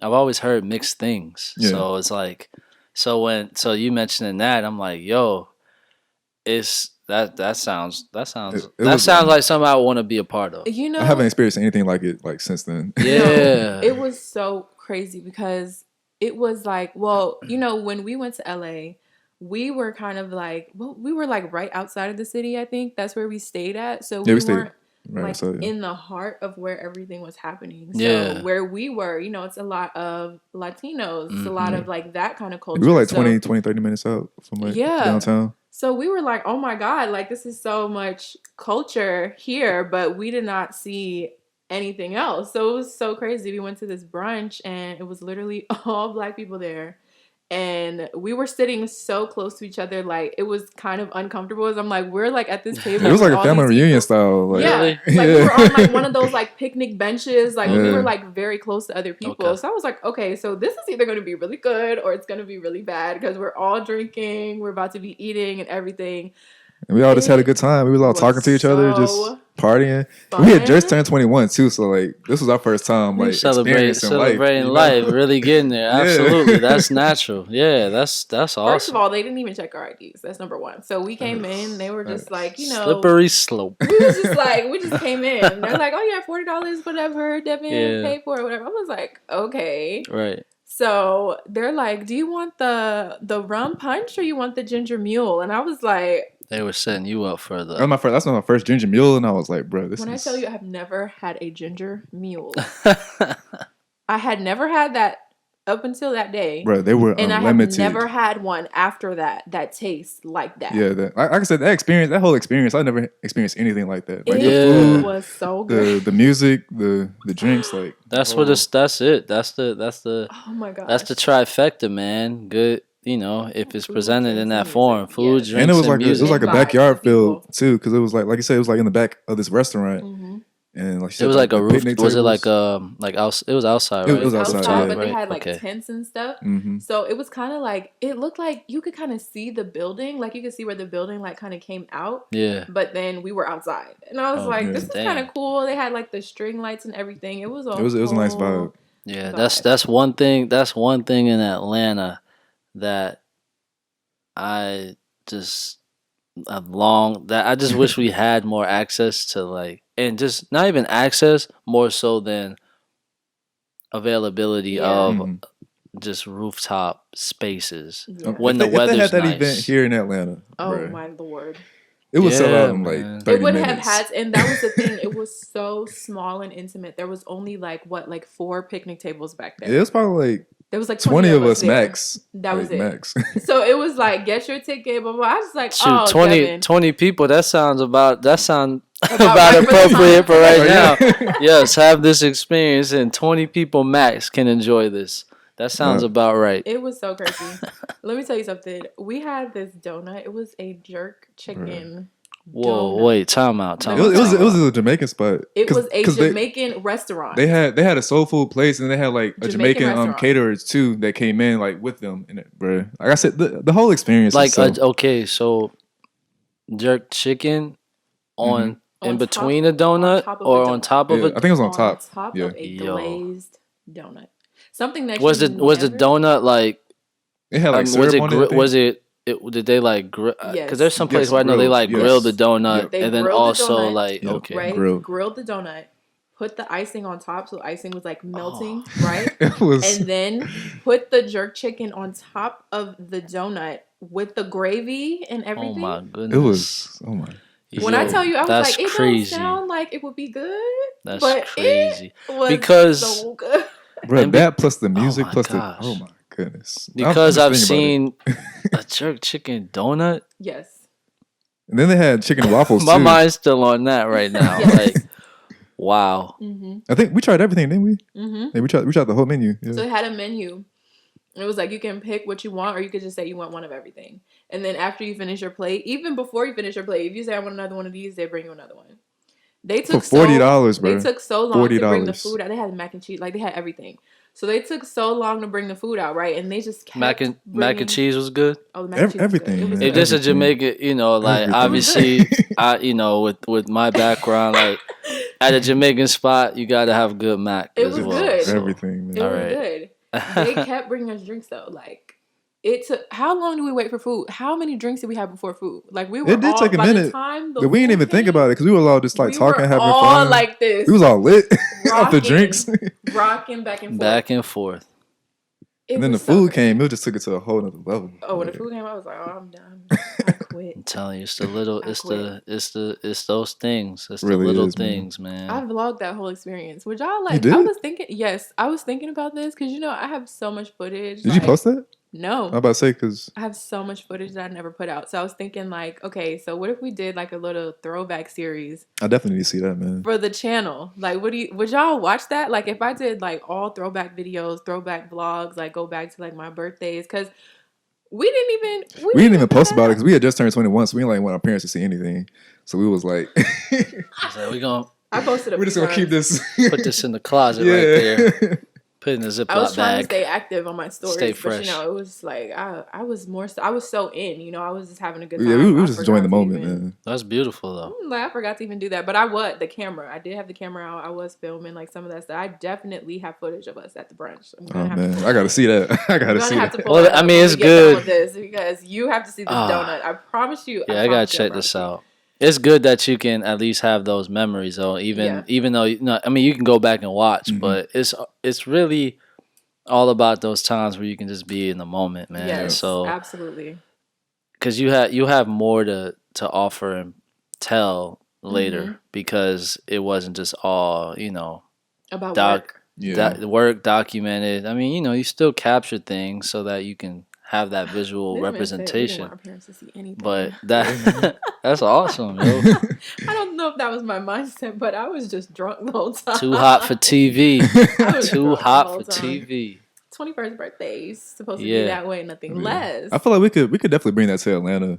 I've always heard mixed things. Yeah. So it's like So you mentioning that, I'm like, yo, it's that sounds It that was, sounds like something I want to be a part of. You know, I haven't experienced anything like it like since then. Yeah. it was so crazy because it was like, well, when we went to LA, we were kind of like, well, we were like right outside of the city. I think that's where we stayed at. So Yeah, we we stayed weren't right. like So yeah. in the heart of where everything was happening. Yeah. So where we were, it's a lot of Latinos. It's a lot of like that kind of culture. We were like So, 20, 30 minutes out from like Yeah. downtown. So we were like, oh my God, like this is so much culture here, but we did not see anything else. So it was so crazy. We went to this brunch and it was literally all Black people there. And we were sitting so close to each other, like it was kind of uncomfortable. As I'm like, we're like at this table. It was with like a all family these reunion people. style. Like, Yeah, Really? like we were on like one of those like picnic benches. Like we Yeah. were like very close to other people. Okay. So I was like, okay, so this is either going to be really good or it's going to be really bad because we're all drinking, we're about to be eating and everything. and we all just had a good time. We was all was talking to each other, just so partying. fun. We had just turned 21 too, so like this was our first time like Celebrating experiencing life, life. really getting there. Yeah. Absolutely, that's natural. Yeah, that's awesome. First of all, they didn't even check our IDs. That's number one. So we came in, they were just like, slippery slope. we was just like, we just came in. They're like, oh yeah, $40, whatever, Devin paid for it, whatever. I was like, okay. Right. So they're like, do you want the rum punch or you want the ginger mule? And I was like, They were setting you up for the. That's my first ginger mule, and I was like, bro, this when is. I tell you I have never had a ginger mule. I had never had that up until that day. Bro, they were and unlimited. I have never had one after that tastes like that. Yeah, like I said, that whole experience, I never experienced anything like that. Like It the food, was so good. the music, the drinks, like That's oh. what it's. That's it. That's the. Oh my god. That's the trifecta, man. Good. If it's Food, presented drinks, in that and form, music. food, Yes. drinks, and it was and like music. it was like a Vibes backyard to people. feel too, because it was like you said, it was like in the back of this restaurant, Mhm. and like It was like a roof. picnic Was it like tables. It was outside, It right? was outside, yeah. but they right? had like Okay. tents and stuff. Mhm. So it was kind of like, it looked like you could kind of see the building, like you could see where the building like kind of came out. Yeah. But then we were outside, and I was Oh, like, yeah. this is Damn. kind of cool. They had like the string lights and everything. It was It was a nice vibe. Yeah, vibe. that's one thing. That's one thing in Atlanta that I just I just wish we had more access to, like, and just not even access, more so than availability Yeah. of Mhm. just rooftop spaces. Yeah. When if the they had weather's that nice. event here in Atlanta, Oh bruh, my lord. it would sell Yeah, out in like man. 30 It would minutes. have had, and that was the thing. It was so small and intimate. There was only like 4 picnic tables back there. It was probably like There was like 20 of us there. max. That was like, it. max. So it was like, get your ticket, blah blah. I was like, Shoot, oh, 20 Devin. people. That sound about About about right for the appropriate for right now. Yeah. Yes, have this experience, and 20 people max can enjoy this. That sounds Yeah. about right. It was so crazy. Let me tell you something. We had this donut. It was a jerk chicken. Whoa, donut. wait, time out. It was a Jamaican spot. It was a 'cause Jamaican restaurant. They had a soul food place, and they had like a Jamaican Jamaican restaurant. caterers too that came in like with them in it, bro. Like I said, the whole experience. like itself, okay, so jerk chicken on On in top- between a donut top of a or donut. on top of yeah, I a. think it was on top. Yeah. of a Yo. glazed donut. Something that Was you the never- donut like? It had like was syrup it on gri- it. was it? Did they like grill? Yes. Because there's some place Yes, where I know they grilled, like yes. grill the donut They and then grilled the also donut. like Yep. okay. right? Grilled. Grilled the donut, put the icing on top, so the icing was like melting, Oh. right? It was. And then put the jerk chicken on top of the donut with the gravy and Oh everything. my goodness! It was. Oh my. When I Yo, tell you, I was that's like, it crazy. don't sound like it would be good, That's but crazy. it was Because- so good. Bro, And that plus the music my plus gosh. oh my goodness. Because I'm I've just thinking about seen a jerk chicken donut. Yes. it. And then they had chicken and waffles My too. mind's still on that right now. Yes. Like, wow. Mm-hmm. I think we tried everything, didn't we? Mm-hmm. Yeah, we tried the whole menu. Yeah. So it had a menu. It was like you can pick what you want, or you could just say you want one of everything. And then after you finish your plate, even before you finish your plate, if you say I want another one of these, they bring you another one. They took For $40, bro. They took so long to bring the $40. food out. They had mac and cheese, like they had everything. So they took so long to bring the food out, right? And they just kept Mac and bringing- cheese was good. Oh, the mac and cheese was Everything, good. It was man. If this a Everything. Jamaican, like Everything. obviously, with my background, like at a Jamaican spot, you gotta have good mac. It as was well, good. so. Everything, man. It was Alright. good. They kept bringing us drinks though, like it took, how long do we wait for food? How many drinks did we have before food? Like we were It did all, take a by the minute, time the but we didn't food even think came, about it because we were all just like we talking, were having all fun. like this. We was all lit off the rocking, drinks. rocking back and forth. Back and forth. It And then the was so food crazy. came, it just took it to a whole nother level. Oh, when the food came, I was like, oh, I'm done. I quit. I'm telling you, it's the little, I quit. it's those things. It's Really the little is, man. things, man. I vlogged that whole experience. Would y'all You like? did? I was thinking. Yes, I was thinking about this because I have so much footage. Did you post that? No. I'm about to say because I have so much footage that I never put out. So I was thinking like, okay, so what if we did like a little throwback series I definitely need to see that, man. for the channel? Like, would y'all watch that? Like, if I did like all throwback videos, throwback vlogs, like go back to like my birthdays, because we didn't even post about it because we had just turned 21, so we didn't like want our parents to see anything. So we was like, So we gonna I posted a we're just gonna keep this. put this in the closet right there. Put it in a Ziploc I was trying to bag. stay active on my stories, Stay but fresh. it was like I was more. I was so in, I was just having a good time. Yeah, we I was just enjoying the forgot to moment, even- man. That's beautiful though. I forgot to even do that, but I did have the camera out. I was filming like some of that stuff. I definitely have footage of us at the brunch. I'm Oh gonna have man, to I gotta see that. I I'm gotta gonna see have that. to pull Well, that I up mean, when it's we get done good. with this because you have to see this donut. I promise you. Yeah, I gotta promise you, check this out. It's good that you can at least have those memories, though. Even though I mean, you can go back and watch, Mhm. but it's really all about those times where you can just be in the moment, man. Yes, So absolutely. because you have more to offer and tell later Mm-hmm. because it wasn't just all About Doc- work. work documented. I mean, you still capture things so that you can have that visual This man said we didn't representation. want our parents to see anything. But that's awesome, yo. I don't know if that was my mindset, but I was just drunk the whole time. Too hot for TV. I was Too drunk the hot whole for time. TV. 21st birthday is supposed to Yeah. be that way, nothing Yeah. less. I feel like we could definitely bring that to Atlanta.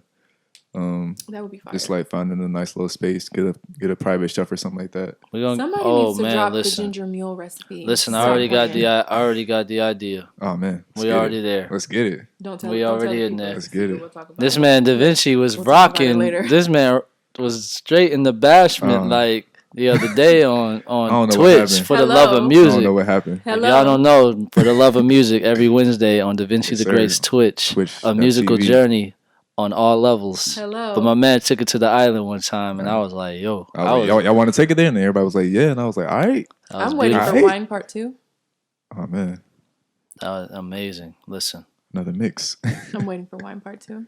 That would be fire. Just like finding a nice little space, get a private chef or something like that. We're gonna. Somebody oh needs to man, drop the listen, ginger mule recipe. listen. I Stop already got playing. I already got the idea. Oh man, let's We get already it. there. Let's get it. Don't tell. We don't already tell the in people. there. It's Let's get it. We'll talk about This it. man Da Vinci was We'll talk about it rocking. later. This man was straight in the bashment like the other day on don't know what Twitch happened. for the love of Hello? I music. don't know what happened. Hello. If y'all don't know, for the love of music, every Wednesday on Da Vinci Yes, the sir. Great's Twitch, a musical Twitch.tv. journey on all levels. Hello. But my man took it to the island one time, and I was like, "Yo, I was like, y'all want to take it there? And everybody was like, yeah. And I was like, all right. that was I'm waiting beautiful. for Alright. wine part 2. Oh man, That was amazing. Listen, another mix. I'm waiting for wine part 2.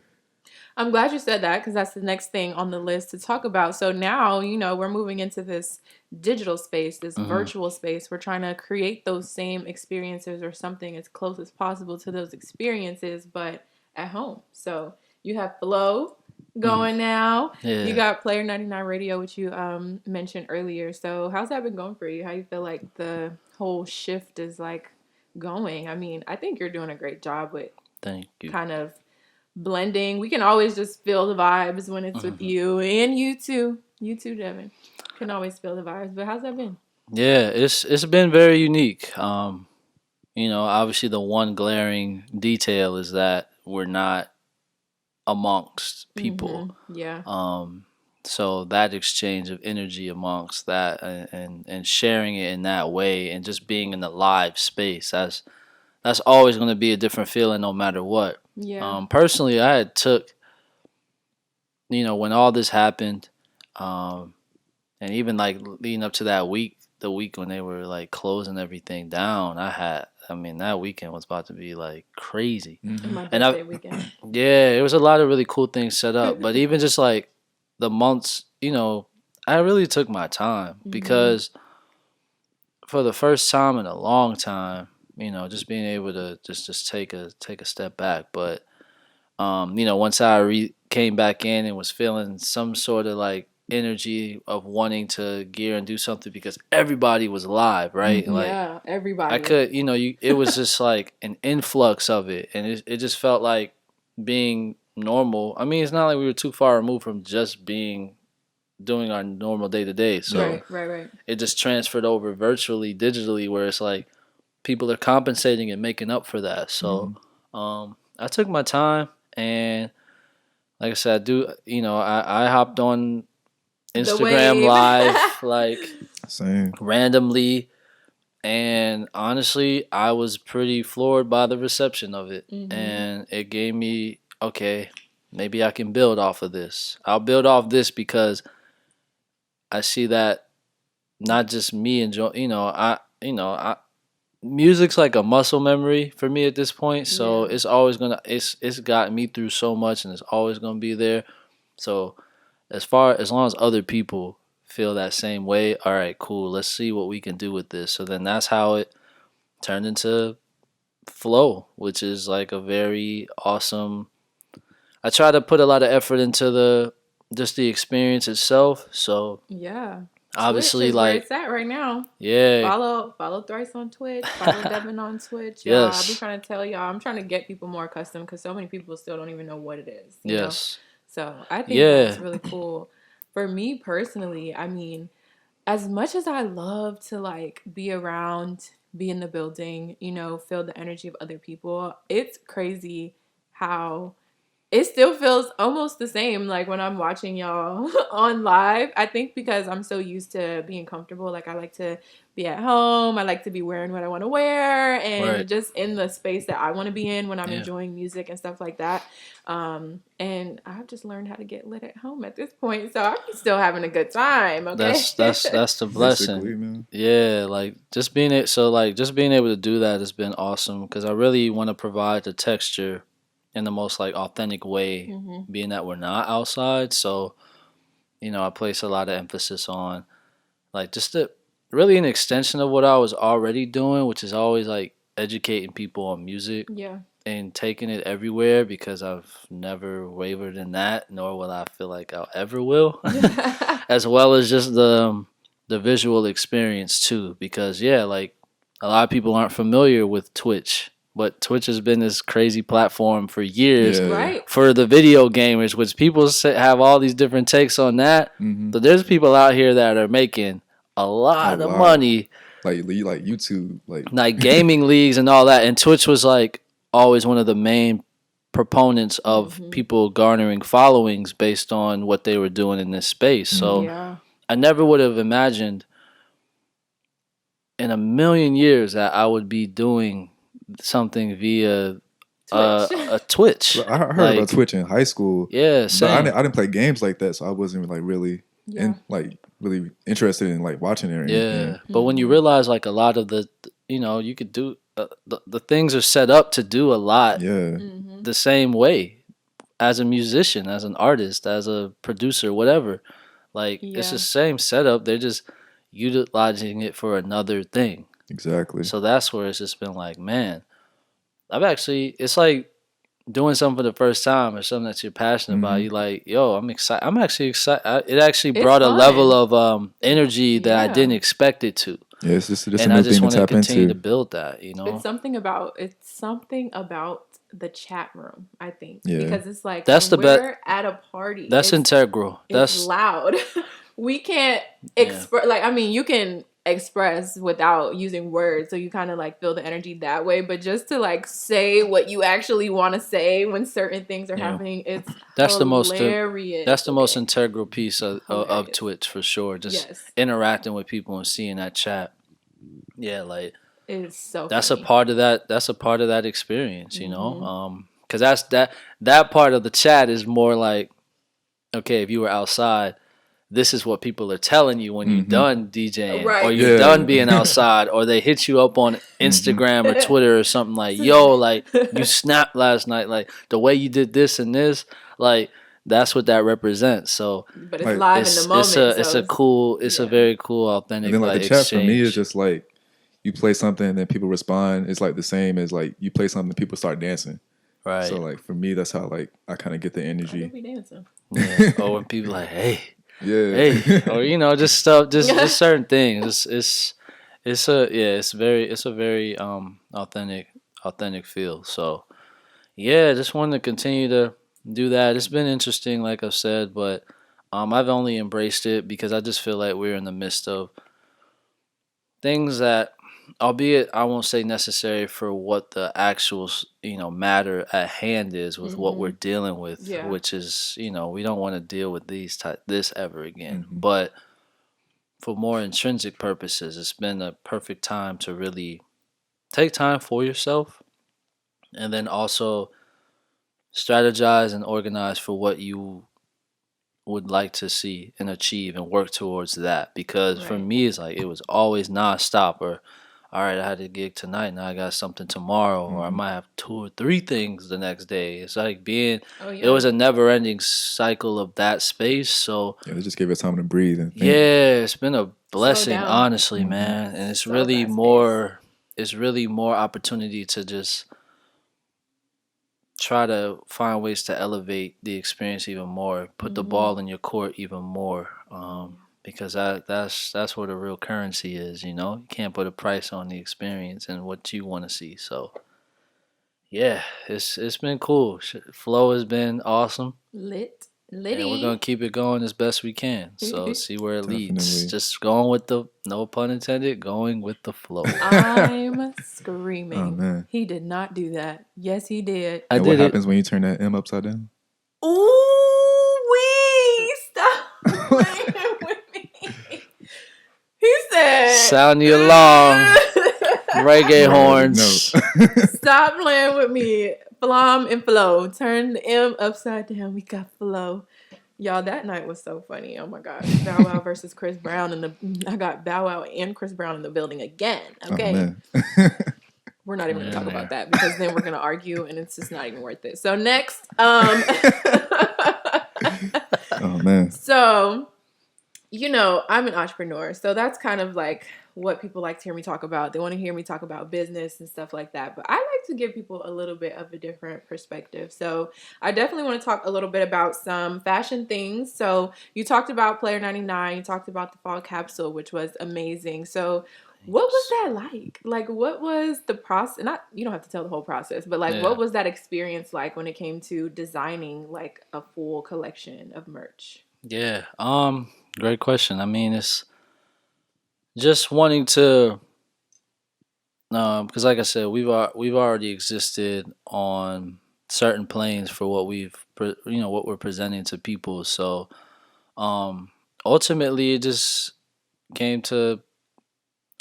I'm glad you said that because that's the next thing on the list to talk about. So now, we're moving into this digital space, this virtual space. We're trying to create those same experiences or something as close as possible to those experiences, but at home. So you have Flow going now. yeah. You got Player 99 Radio, which you mentioned earlier. So how's that been going for you? How you feel like the whole shift is like going? I mean, I think you're doing a great job with Thank you. kind of blending. We can always just feel the vibes when it's with you and you too, Devin. Can always feel the vibes. But how's that been? Yeah, it's been very unique. Obviously the one glaring detail is that we're not amongst people. Mhm. Yeah. So that exchange of energy amongst that and sharing it in that way and just being in the live space, that's always going to be a different feeling no matter what. Yeah. Personally, I had took, when all this happened, and even like leading up to that week, the week when they were like closing everything down, that weekend was about to be like crazy. My And I- birthday weekend. Yeah, it was a lot of really cool things set up. But even just like the months, I really took my time because for the first time in a long time, just being able to just take a step back. But once I came back in and was feeling some sort of like energy of wanting to gear and do something because everybody was live, right? Like Yeah, everybody. I could, it was just like an influx of it, and it just felt like being normal. I mean, it's not like we were too far removed from just doing our normal day to day. So Right. it just transferred over virtually, digitally, where it's like people are compensating and making up for that. So I took my time, and like I said, I hopped on Instagram wave. Live like Same. randomly And honestly, I was pretty floored by the reception of it. And it gave me, okay, maybe I can build off of this. I'll build off this because I see that not just me enjoy, music's like a muscle memory for me at this point. So Yeah. it's always it's gotten me through so much, and it's always gonna be there. So as long as other people feel that same way, all right, cool. Let's see what we can do with this. So then that's how it turned into Flow, which is like a very awesome. I try to put a lot of effort into the experience itself. So Yeah. obviously, Twitch is where like, it's at right now. yeah, Follow Thrice on Twitch. Follow Devin on Twitch. Y'all, I'll be yes, trying to tell y'all. I'm trying to get people more accustomed because so many people still don't even know what it is. You know? yes, So I think yeah, that's really cool. For me personally, I mean, as much as I love to like be around, be in the building, you know, feel the energy of other people, it's crazy how it still feels almost the same like when I'm watching y'all on live. I think because I'm so used to being comfortable. Like I like to be at home. I like to be wearing what I want to wear and right, just in the space that I want to be in when I'm yeah. enjoying music and stuff like that. And I've just learned how to get lit at home at this point. So I'm still having a good time. Okay. That's the Basically, blessing. man. Yeah, like just being it. So like just being able to do that has been awesome because I really want to provide the texture in the most like authentic way, being that we're not outside. So I place a lot of emphasis on like just really an extension of what I was already doing, which is always like educating people on music Yeah. and taking it everywhere because I've never wavered in that, nor will I feel like I'll ever will. As well as just the visual experience too, because yeah, like a lot of people aren't familiar with Twitch, but Twitch has been this crazy platform for years Yeah. Right. for the video gamers, which people have all these different takes on that. Mm-hmm. But there's people out here that are making a A lot of lot. money, Like YouTube, like gaming leagues and all that. And Twitch was like always one of the main proponents of people garnering followings based on what they were doing in this space. So Yeah. I never would have imagined in a million years that I would be doing something via Twitch. a Twitch. I heard Like, about Twitch in high school, yeah, but I same. didn't play games like that, so I wasn't like really Yeah. really interested in like watching it or Yeah, anything. but when you realize like a lot of you could do the things are set up to do a lot Yeah, the same way as a musician, as an artist, as a producer, whatever. Like it's Yeah. the same setup. They're just utilizing it for another thing. exactly. So that's where it's just been like, man, it's like doing something for the first time or something that you're passionate about. Mhm. You like, yo, I'm excited. I'm actually excited. It actually It's brought a level fun. of energy that I Yeah. didn't expect it to. Yeah, it's just a And I new just thing to want to tap continue to into. build that, It's something about the chat room, I think. Yeah. Because it's like That's when the best. we're at a party, That's integral. it's That's loud. We can't express like I mean you can express without using words, so you kind of like feel the energy that way, but just to like say what you actually want to say when certain things are happening, it's that's the most hilarious. that's the most Okay. integral piece of Hilarious. Twitch for sure. Just Yes. interacting with people and seeing that chat. Yeah, like It's so that's funny. a part of that. That's a part of that experience, you know. Because that part of the chat is more like, okay, if you were outside, this is what people are telling you when you're done DJing, Right. or you're Yeah. done being outside, or they hit you up on Instagram or Twitter or something like, yo, like you snapped last night, like the way you did this and this, like that's what that represents. So But it's Like, live in the moment. it's a very cool, authentic and then like like the chat for me is exchange. just like you play something and then people respond. It's like the same as like you play something and people start dancing. Right. So like for me, that's how like I kind of get the I do energy. be dancing. Yeah. Or when people like, hey, Yeah. hey, or just stuff, just certain things. It's a very authentic feel. So yeah, just wanted to continue to do that. It's been interesting, like I've said, but I've only embraced it because I just feel like we're in the midst of things that, albeit I won't say necessary for what the actual matter at hand is with what we're dealing with, Yeah. which is we don't want to deal with this ever again. Mhm. But for more intrinsic purposes, it's been a perfect time to really take time for yourself, and then also strategize and organize for what you would like to see and achieve and work towards that. Because for Right. me, it's like it was always nonstop. Or, all right, I had a gig tonight, now I got something tomorrow, or I Mhm. might have 2 or 3 things the next day. It's like being, Oh it was yeah. a never ending cycle of that space. So, Yeah, they just gave it time to breathe and think. yeah, it's been a Slow blessing, down. honestly, Mhm. man. And So fast paced. it's really more opportunity to just try to find ways to elevate the experience even more, put the Hmm. ball in your court even more, because that's where the real currency is. You can't put a price on the experience and what you want to see. So yeah, it's been cool. Flow has been awesome, Lit. and we're gonna Litty. keep it going as best we can. So see where it leads. Definitely. Just going with the, no pun intended, going with the flow. I'm Oh screaming. man. He did not do that. Yes, he did. I And what did it. happens when you turn that M upside down? Ooh wee! Stop playing with me. He said, Sound the alarm. Reggae You already know. horns. "Stop playing with me." Flom and flow. Turn the M upside down. We got flow. Y'all, that night was so funny. Oh my gosh. Bow Wow versus Chris Brown I got Bow Wow and Chris Brown in the building again. Oh Okay. man. We're not even gonna talk Yeah. about that because then we're gonna argue and it's just not even worth it. So next, Oh man. so I'm an entrepreneur, so that's kind of like what people like to hear me talk about. They want to hear me talk about business and stuff like that, but I like to give people a little bit of a different perspective. So I definitely want to talk a little bit about some fashion things. So you talked about Player 99, you talked about the fall capsule, which was amazing. So what was that like? Like, what was the process? Not, you don't have to tell the whole process, but like, Yeah. what was that experience like when it came to designing like a full collection of merch? Yeah. Great question. I mean, it's just wanting to, because like I said, we've already existed on certain planes for what what we're presenting to people. So, um, ultimately, it just came to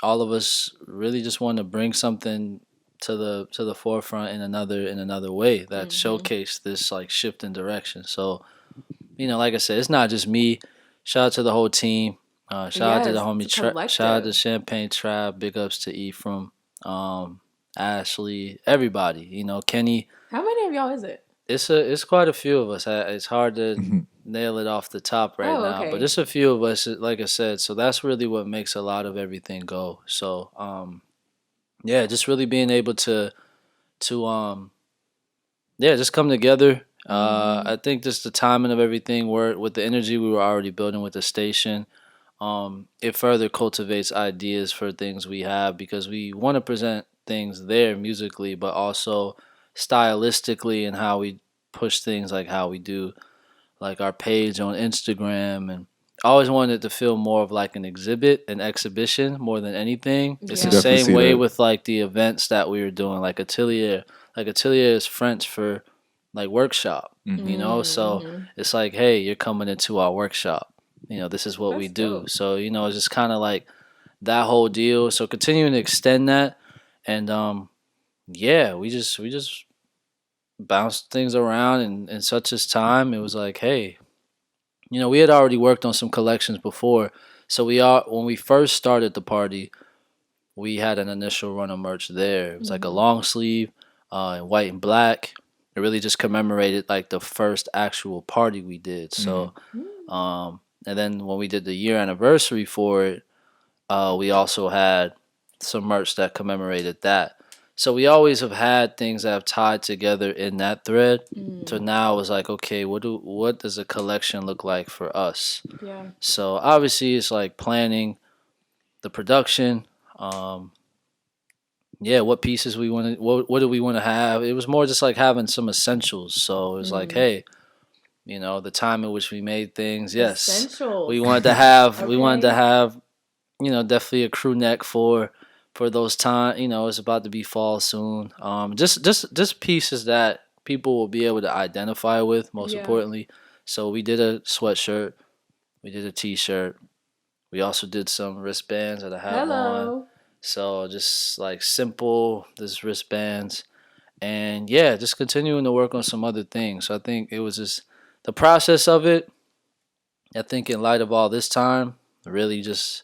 all of us really just wanting to bring something to the forefront in another way that Mm-hmm. showcased this like shift in direction. So, like I said, it's not just me. Shout out to the whole team. Shout out to the Yes, homie. it's a Shout out to collective. Champagne Tribe. Big ups to Ephraim, Ashley, everybody. Kenny. How many of y'all is it? It's quite a few of us. It's hard to Mhm. nail it off the top right Oh, now, but okay. it's a few of us. Like I said, so that's really what makes a lot of everything go. So, yeah, just really being able to yeah, just come together. Mm-hmm. I think just the timing of everything, with the energy we were already building with the station, it further cultivates ideas for things we have, because we want to present things there musically, but also stylistically, and how we push things, like how we do like our page on Instagram. And I always wanted it to feel more of like an exhibit, an exhibition, more than anything. It's I the Yeah. definitely same see way that. with like the events that we were doing, like atelier. Like atelier is French for like workshop, Mhm. So Mm-hmm. it's like, hey, you're coming into our workshop. This is what we That's do. dope. So it's just kind of like that whole deal. So continuing to extend that, and yeah, we just bounced things around, and in such as time, it was like, hey, we had already worked on some collections before. So when we first started the party, we had an initial run of merch there. It was like a Mm-hmm. long sleeve, in white and black. It really just commemorated like the first actual party we did. Mhm. So, and then when we did the year anniversary for it, we also had some merch that commemorated that. So we always have had things that have tied together in that thread. So Mm. now it was like, okay, what does a collection look like for us? Yeah. So obviously it's like planning the production. Um, yeah, what pieces we want to, what do we want to have? It was more just like having some essentials. So it was like, Mm. hey, the time in which we made things. Yes, Essentials. we wanted to have definitely a crew neck for those time. It's about to be fall soon. Just pieces that people will be able to identify with. Most Yeah. importantly, so we did a sweatshirt, we did a t-shirt, We also did some wristbands that I have on. Hello. So just like simple, this wristbands. And yeah, just continuing to work on some other things. So I think it was just the process of it. I think in light of all this time, really just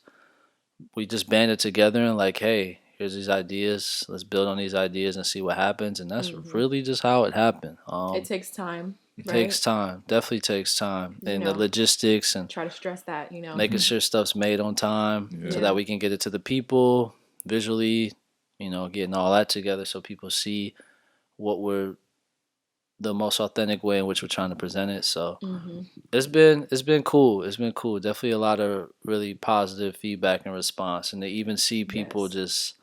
we just banded together and like, hey, here's these ideas. Let's build on these ideas and see what happens. And that's really just how it happened. It takes time. It right? takes time. Definitely takes time. You And know. the logistics and Try to stress that, you know. making sure stuff's made on time so Yeah. that we can get it to the people visually, getting all that together so people see what we're the most authentic way in which we're trying to present it. So it's been cool. It's been cool. Definitely a lot of really positive feedback and response, and to even see people Yes. just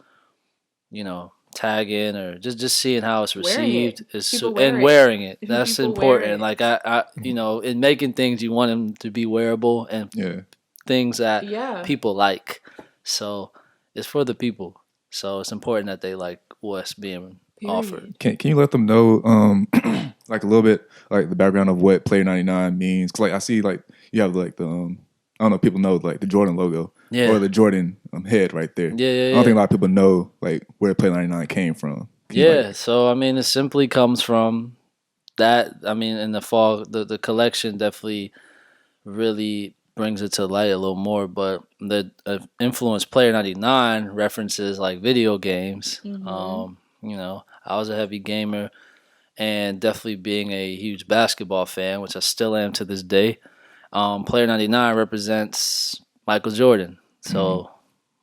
tag in or just seeing how it's Wearing received it. is People wear and it. wearing it. That's People wear important. it. Like I in making things, you want them to be wearable and Yeah. things that Yeah. people like. So it's for the people. So it's important that they like what's being offered. Period. Can you let them know like a little bit like the background of what Player 99 means? Cause like I see like you have like the I don't know if people know like the Jordan logo Yeah. or the Jordan head right there. Yeah. I don't think a lot of people know like where Player 99 came from. Can you, Yeah, like- so I mean, it simply comes from that. I mean, in the fall, the collection definitely really brings it to light a little more. But the influence Player 99 references like video games. I was a heavy gamer, and definitely being a huge basketball fan, which I still am to this day. Player 99 represents Michael Jordan. So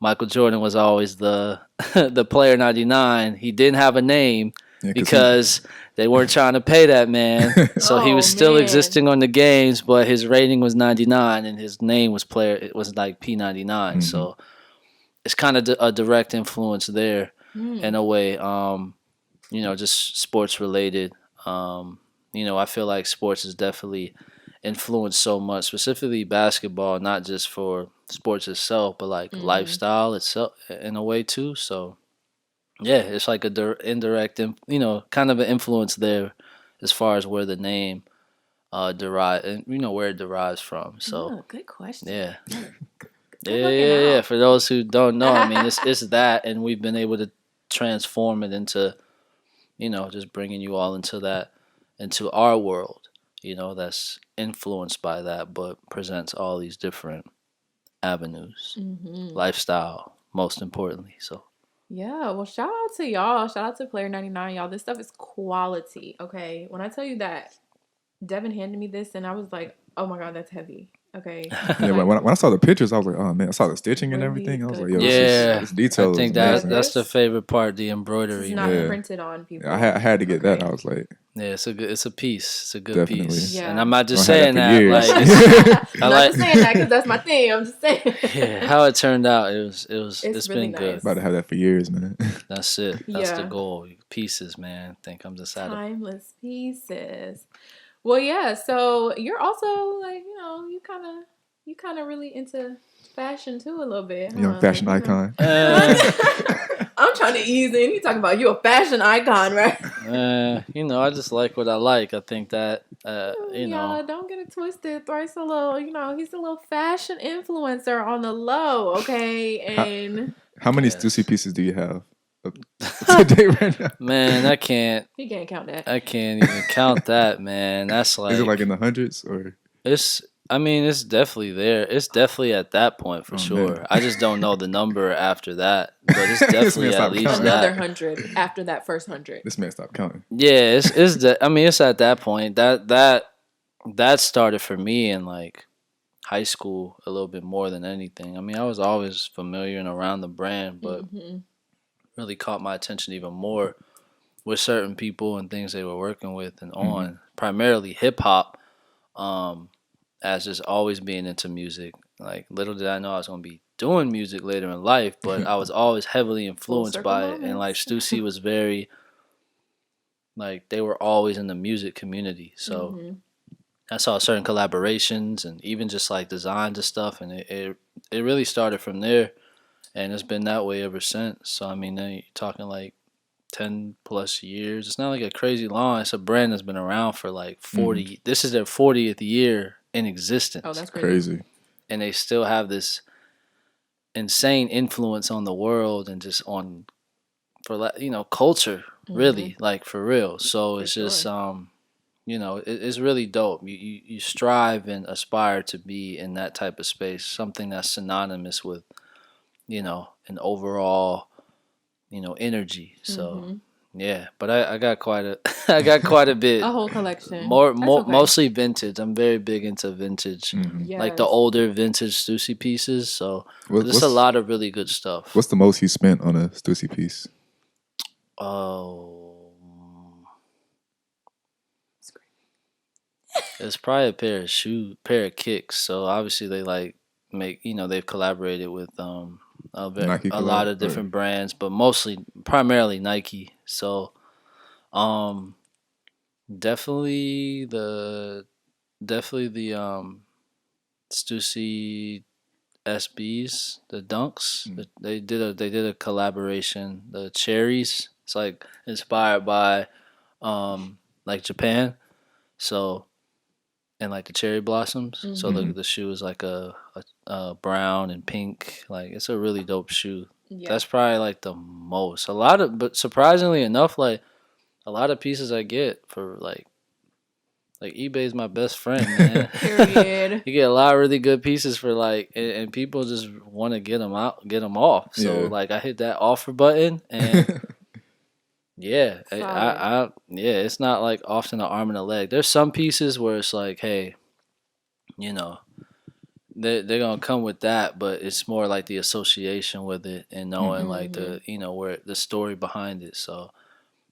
Michael Jordan was always the the Player 99. He didn't have a name Yeah, because they weren't trying to pay that man. So he Oh, was still man. existing on the games, but his rating was 99 and his name was Player. It was like P99. So it's kind of a direct influence there in a way. Just sports related. I feel like sports is definitely influenced so much, specifically basketball, not just for sports itself, but like lifestyle itself in a way too. So yeah, it's like a indirect, kind of an influence there as far as where the name derive and where it derives from. So Oh, good question. yeah. Good Yeah. looking out. For those who don't know, I mean, it's that, and we've been able to transform it into, just bringing you all into our world, that's influenced by that, but presents all these different avenues, lifestyle, most importantly. So Yeah, well, shout out to y'all. Shout out to Player 99, y'all. This stuff is quality, okay? When I tell you that Devin handed me this and I was like, oh my God, that's heavy. Okay. yeah, when I saw the pictures, I was like, oh man, I saw the stitching and Really everything. I was good like, yo, yeah, this detail I think is amazing. that's the favorite part, the This embroidery. is not Yeah. printed on people. I had to get that. Okay. I was like, Yeah, it's a piece. It's a good Definitely. piece. Yeah. And I'm not just Gonna saying have that. that for Like, years. I I'm like- not just saying that because that's my thing. I'm just saying. yeah, how it turned out, it's really been good. nice. About to have that for years, man. That's it. That's the Yeah. goal. Pieces, man. I think I'm just out of Timeless pieces. Well, yeah. So you're also like, you kind of really into fashion too a little bit. Young huh? fashion Like, icon. I'm trying to ease in. You talking about you a fashion icon, right? I just like what I like. I think that Y'all don't get it twisted. Thrice a little, he's a little fashion influencer on the low, okay? And How many Yes. Stussy pieces do you have today right now? man, I can't he can't count that. even count that, man. That's like, Is it like in the hundreds or? it's definitely there. It's definitely at that point for Oh, sure. man. I just don't know the number after that, but it's definitely man at stopped least counting. Another that. 100 after that first 100. This man stopped counting. Yeah, it's at that point. That started for me in like high school a little bit more than anything. I mean, I was always familiar and around the brand, but really caught my attention even more with certain people and things they were working with and on, primarily hip hop, as just always being into music. Like, little did I know I was going to be doing music later in life, but I was always heavily influenced circle by it. And like moments. Stussy was very, like, they were always in the music community. So I saw certain collaborations and even just like designs and stuff, and it really started from there, and it's been that way ever since. So I mean, then you're talking like 10 plus years. It's not like a crazy long. It's a brand that's been around for like 40. This is their 40th year in existence. Oh, that's crazy. Crazy. And they still have this insane influence on the world and just on for culture, really, like for real. So For it's sure. just it's really dope. You strive and aspire to be in that type of space, something that's synonymous with an overall energy. So yeah, but I got quite a I got quite a bit. A whole collection. More That's okay. mostly vintage. I'm very big into vintage, like the Yes. older vintage Stussy pieces. So What- there's a what's- lot of really good stuff. What's the most you spent on a Stussy piece? Oh, it's probably a pair of kicks. So obviously they like make they've collaborated with Nike a lot collab, of different brands, but primarily Nike. So um definitely the Stussy SBs, the Dunks. They did a collaboration. The cherries. It's like inspired by like Japan. So and like the cherry blossoms. So the shoe is like a brown and pink. Like it's a really dope shoe. Yeah. That's probably like the most. But surprisingly enough, like a lot of pieces I get for like eBay's my best friend, man. Period. You get a lot of really good pieces for like, and people just want to get them off. So Yeah. like I hit that offer button and. Yeah, it's not like often an arm and a leg. There's some pieces where it's like, hey, they're gonna come with that, but it's more like the association with it and knowing like the where the story behind it. So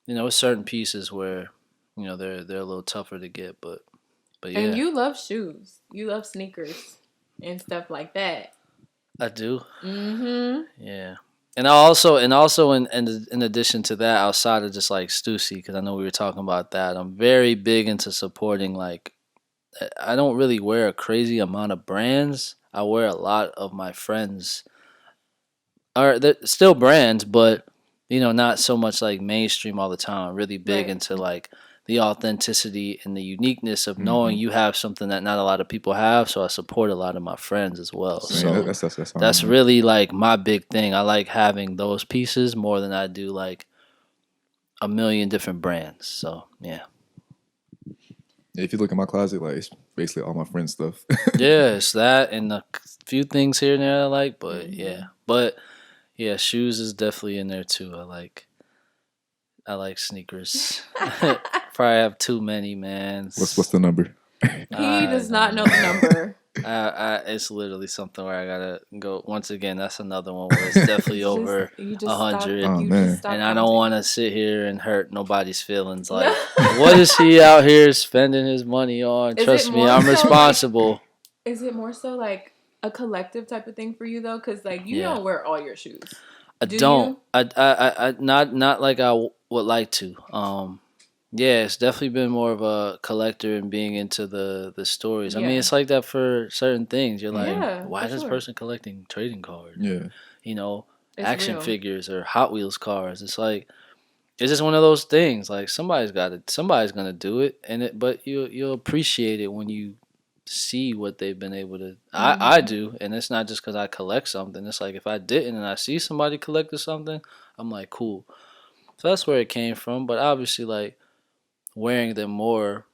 it's certain pieces where they're a little tougher to get, but yeah. And you love shoes. You love sneakers and stuff like that. I do. Mm-hmm. Yeah. And also in addition to that, outside of just like Stussy, because I know we were talking about that, I'm very big into supporting like I don't really wear a crazy amount of brands. I wear a lot of my friends are still brands, but not so much like mainstream all the time. I'm really big Right. into like the authenticity and the uniqueness of knowing you have something that not a lot of people have. So I support a lot of my friends as well. So that's really like my big thing. I like having those pieces more than I do like a million different brands. So yeah. If you look at my closet, like it's basically all my friends' stuff. Yeah, it's that and a few things here and there I like, but yeah, shoes is definitely in there too. I like sneakers. Probably have too many, man. What's the number? He does not know the number. It's literally something where I gotta go. Once again, that's another one where it's definitely over 100. Oh, man. And I don't want to sit here and hurt nobody's feelings. Like, what is he out here spending his money on? Trust me, I'm responsible. Is it more so like a collective type of thing for you though? Because like you don't wear all your shoes. I don't. I not like I would like to. Yeah, it's definitely been more of a collector and being into the stories. I mean, it's like that for certain things. You're like, why is this person collecting trading cards? Yeah. Action figures or Hot Wheels cars. It's like it's just one of those things. Like somebody's gonna do it, but you'll appreciate it when you see what they've been able to. I do, and it's not just because I collect something. It's like if I didn't and I see somebody collected something, I'm like, cool. So that's where it came from. But obviously, like wearing them more,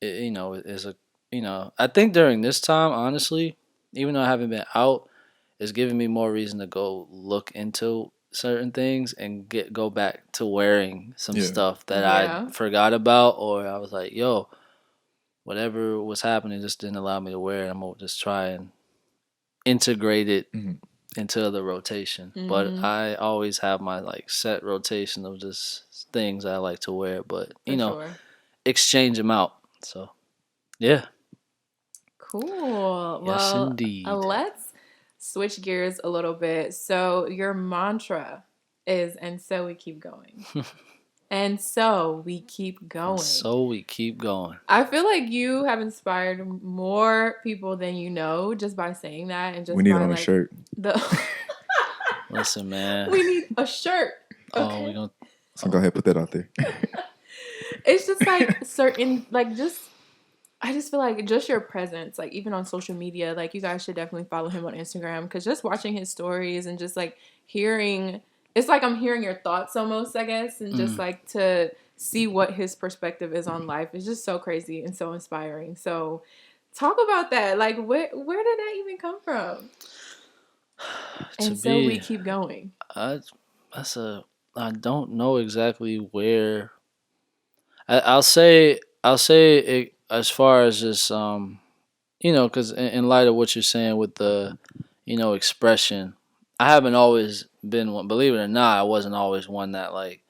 is a I think during this time, honestly, even though I haven't been out, it's giving me more reason to go look into certain things and go back to wearing some stuff that I forgot about, or I was like, yo, whatever was happening just didn't allow me to wear it. I'm gonna just try and integrate it into the rotation. But I always have my like set rotation of just things I like to wear, but exchange them out. So yeah. Cool. Yes, Well, indeed. let's switch gears a little bit. So your mantra is, and so we keep going. And so we keep going. So we keep going. I feel like you have inspired more people than you know just by saying that, and just we need by, on a shirt. Listen, man. We need a shirt. Okay? Oh, we gonna. So go ahead, put that out there. It's just like certain, like just I just feel like just your presence, like even on social media, like you guys should definitely follow him on Instagram because just watching his stories and just like hearing, it's like I'm hearing your thoughts almost, I guess, and just like to see what his perspective is on life is just so crazy and so inspiring. So talk about that. Like where did that even come from? To And so we be, keep going. that's a. I don't know exactly where. I'll say it as far as just because in light of what you're saying with the expression, I haven't always been one. Believe it or not, I wasn't always one that like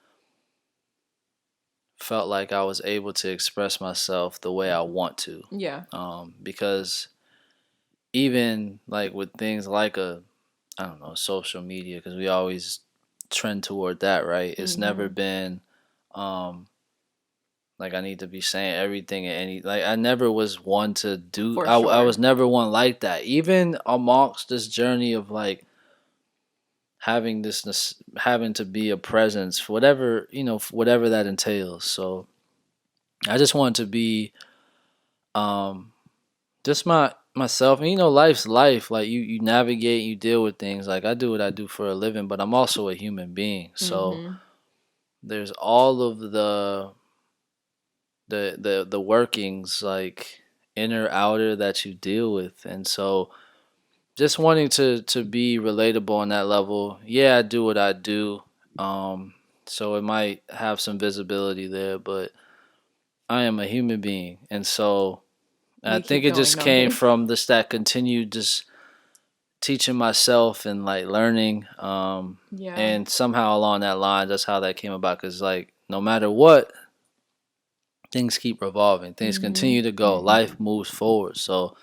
felt like I was able to express myself the way I want to. Yeah. Because even like with things like I don't know, social media, because we always trend toward that, right? It's never been like I need to be saying everything and any like I never was one to do. For I was sure. never one like that. Even amongst this journey of like having to be a presence, for whatever for whatever that entails. So I just want to be um just myself, and life's life. Like you navigate, you deal with things. Like I do what I do for a living, but I'm also a human being. So there's all of the workings, like inner outer, that you deal with. And so just wanting to be relatable on that level. Yeah, I do what I do. So it might have some visibility there, but I am a human being. And so I We think keep it going, just don't came we? from this, that continued just teaching myself and like learning. Yeah. And somehow along that line, that's how that came about. Cause like no matter what, things keep revolving, things continue to go, life moves forward. So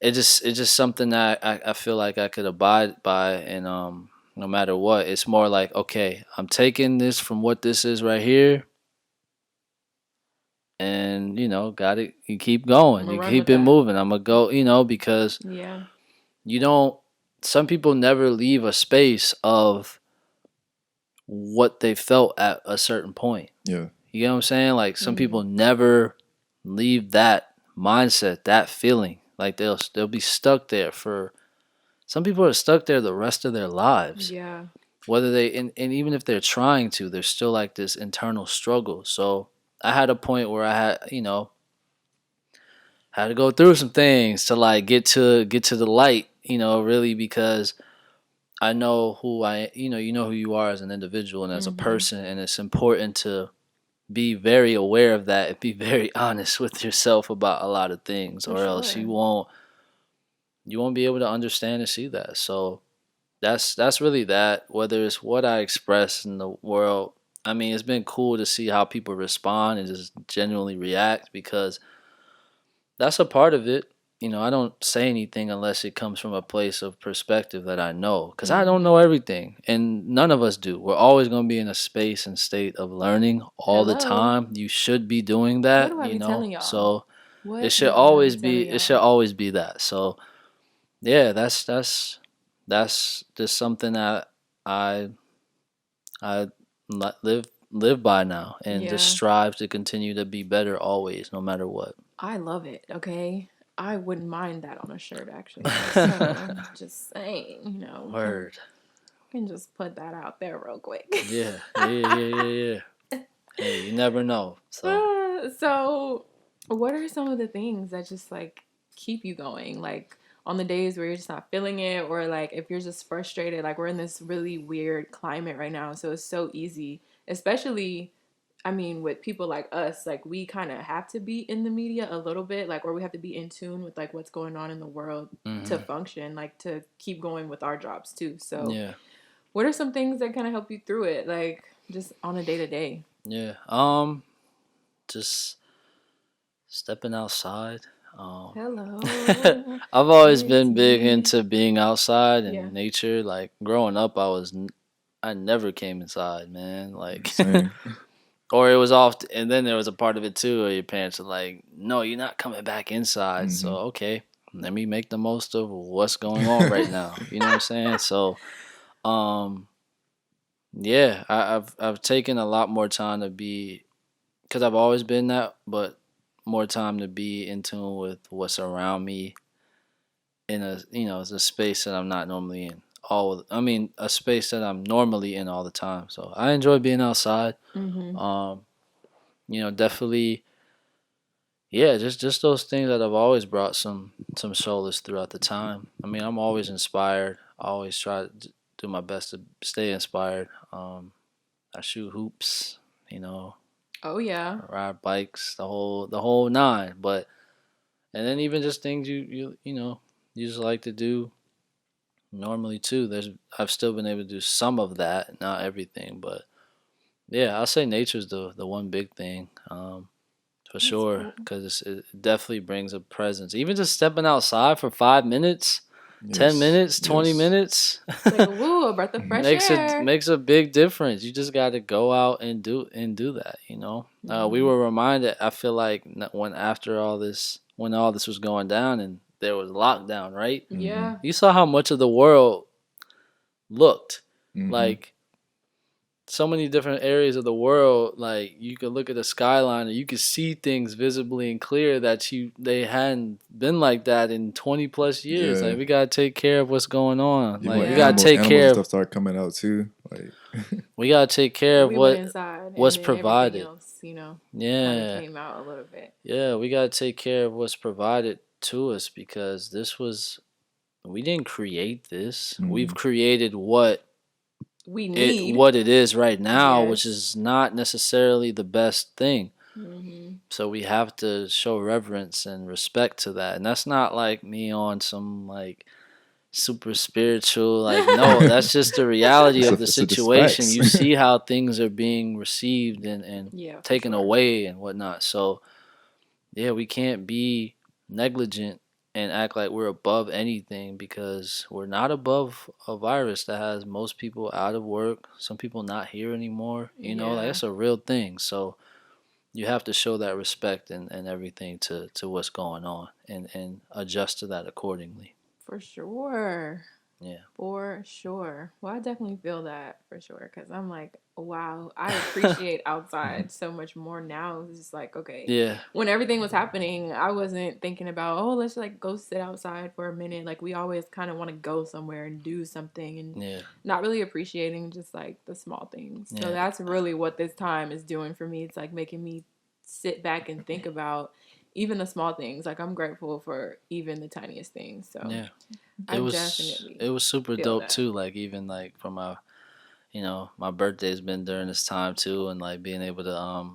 it's just something that I feel like I could abide by. And no matter what, it's more like, okay, I'm taking this from what this is right here, and got it. You keep I'm going, gonna you run with keep it that. moving. I'm gonna go, because Yeah. you don't. Some people never leave a space of what they felt at a certain point. Yeah. You know what I'm saying? Like some people never leave that mindset, that feeling. Like they'll be stuck there for. Some people are stuck there the rest of their lives. Yeah. Whether and even if they're trying to, there's still like this internal struggle. So I had a point where I had to go through some things to like get to the light, really, because I know who you know who you are as an individual and as a person, and it's important to be very aware of that and be very honest with yourself about a lot of things, For or else sure. you won't be able to understand and see that. So that's really that. Whether it's what I express in the world, I mean, it's been cool to see how people respond and just genuinely react, because that's a part of it. I don't say anything unless it comes from a place of perspective that I know, because I don't know everything, and none of us do. We're always going to be in a space and state of learning all the Hello. time. You should be doing What that, do I be telling y'all? So it What should do I be always be telling it should y'all? always be that. So yeah, that's just something that I I live by now, and just Yeah. strive to continue to be better always, no matter what. I love it, okay? I wouldn't mind that on a shirt, actually. So, just saying, Word. can just put that out there real quick. Yeah. Hey, you never know. So So, what are some of the things that just like keep you going? Like on the days where you're just not feeling it, or like if you're just frustrated, like we're in this really weird climate right now. So, it's so easy, especially I mean, with people like us, like we kind of have to be in the media a little bit, like, or we have to be in tune with like what's going on in the world to function, like to keep going with our jobs too. So, yeah, what are some things that kind of help you through it, like just on a day to day? yeah. Just stepping outside. Hello, I've always it's been big me. into being outside Yeah. and nature. Like growing up, I never came inside, man. Like, Same. or it was off, and then there was a part of it too where your parents are like, "No, you're not coming back inside." So okay, let me make the most of what's going on right now. You know what I'm saying? So, um, yeah, I've taken a lot more time to be, because I've always been that, but more time to be in tune with what's around me in a it's a space that I'm not normally in. A space that I'm normally in all the time. So I enjoy being outside. Mm-hmm. Definitely, yeah, just those things that have always brought some solace throughout the time. I mean, I'm always inspired. I always try to do my best to stay inspired. I shoot hoops, Oh yeah. ride bikes, the whole nine. But and then even just things you just like to do normally too. I've still been able to do some of that, not everything, but yeah, I'll say nature's the one big thing. For That's sure, cool. because it definitely brings a presence. Even just stepping outside for 5 minutes, 10 Yes. minutes, 20 Yes. minutes It's like woo, a breath of fresh makes it air. makes a big difference. You just got to go out and do that. We Mm-hmm. were reminded. I feel like when all this was going down and there was lockdown, right? Mm-hmm. Yeah. You saw how much of the world looked Mm-hmm. like so many different areas of the world. Like you could look at the skyline and you could see things visibly and clear that they hadn't been like that in 20 plus years. Yeah. Like we gotta take care of what's going on. Even Like like we Yeah. gotta take animals care and of stuff started coming out too. Like we gotta take care of We went inside and what's then everything provided. else, kind of Yeah, came out a little bit. yeah, we gotta take care of what's provided to us because we didn't create this. We've mhm. created what We it need. what it is right now, which Yes. is not necessarily the best thing. Mm-hmm. So we have to show reverence and respect to that. And that's not like me on some like super spiritual, like, no, that's just the reality of the It's a just situation. facts. You see how things are being received and Yeah, for taken sure. away and whatnot. So yeah, we can't be negligent and act like we're above anything because we're not above a virus that has most people out of work, some people not here anymore. Like Yeah, that's a real thing. So you have to show that respect and everything to what's going on and adjust to that accordingly. for sure. Yeah. For sure. Well, I definitely feel that for sure because I'm like, wow, I appreciate outside so much more now. It's just like, okay, Yeah. when everything was happening, I wasn't thinking about, oh, let's like go sit outside for a minute. Like, we always kind of want to go somewhere and do something and Yeah. not really appreciating just like the small things. So Yeah. that's really what this time is doing for me. It's like making me sit back and think about even the small things. Like, I'm grateful for even the tiniest things. So Yeah. I It definitely was super feel dope that. too. Like even like for my birthday's been during this time too, and like being able to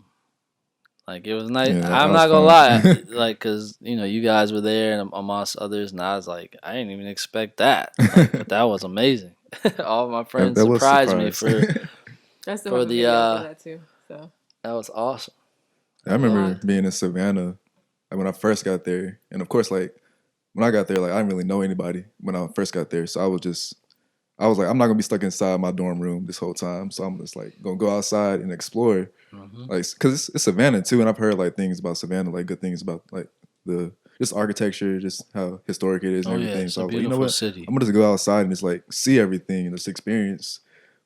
like it was nice. Yeah, that I'm was not gonna fun. lie, like cause you guys were there and amongst others, and I was like I didn't even expect that, like, but that was amazing. All my friends That was surprised me surprised. I still for have a the video for that too. So that was awesome. I I love remember it. being in Savannah, like when I first got there, and of course, like when I got there, like I didn't really know anybody when I first got there, so I was like, I'm not gonna be stuck inside my dorm room this whole time, so I'm just like gonna go outside and explore, Hmm. like because it's Savannah too, and I've heard like things about Savannah, like good things about like the just architecture, just how historic it is and Oh yeah, everything. it's So a I was like, you know beautiful what, city. I'm gonna just go outside and just like see everything and just experience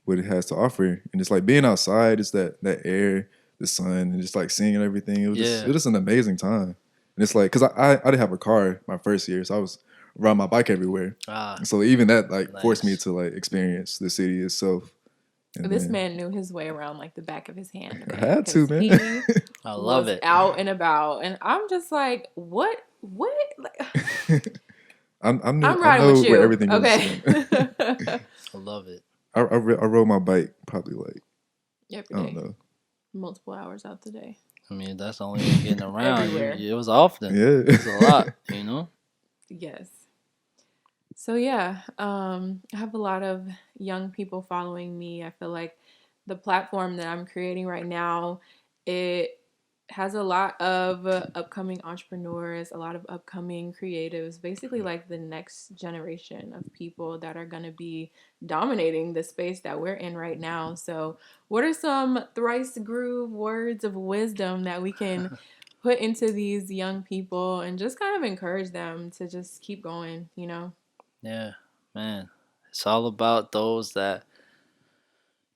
what it has to offer, and just like being outside, just that air, the sun, and just like seeing everything. It Yeah. was just an amazing time. And it's like, cause I didn't have a car my first year, so I was riding my bike everywhere. Ah, So even that like forced me nice. to like experience the city itself. And this then man knew his way around like the back of his hand, I okay? had to, Because man. he I love was it. out and about, and I'm just like, what? Like, I'm I riding with know where you, everything is. okay? I love it. I rode my bike probably like Every I don't day, know. multiple hours out the day, I mean, that's the only way getting around. everywhere. It was often. Yeah. It was a lot. Yes. So yeah, I have a lot of young people following me. I feel like the platform that I'm creating right now, it has a lot of upcoming entrepreneurs, a lot of upcoming creatives, basically like the next generation of people that are going to be dominating the space that we're in right now. So, what are some thrice groove words of wisdom that we can put into these young people and just kind of encourage them to just keep going? Yeah, man. It's all about those that,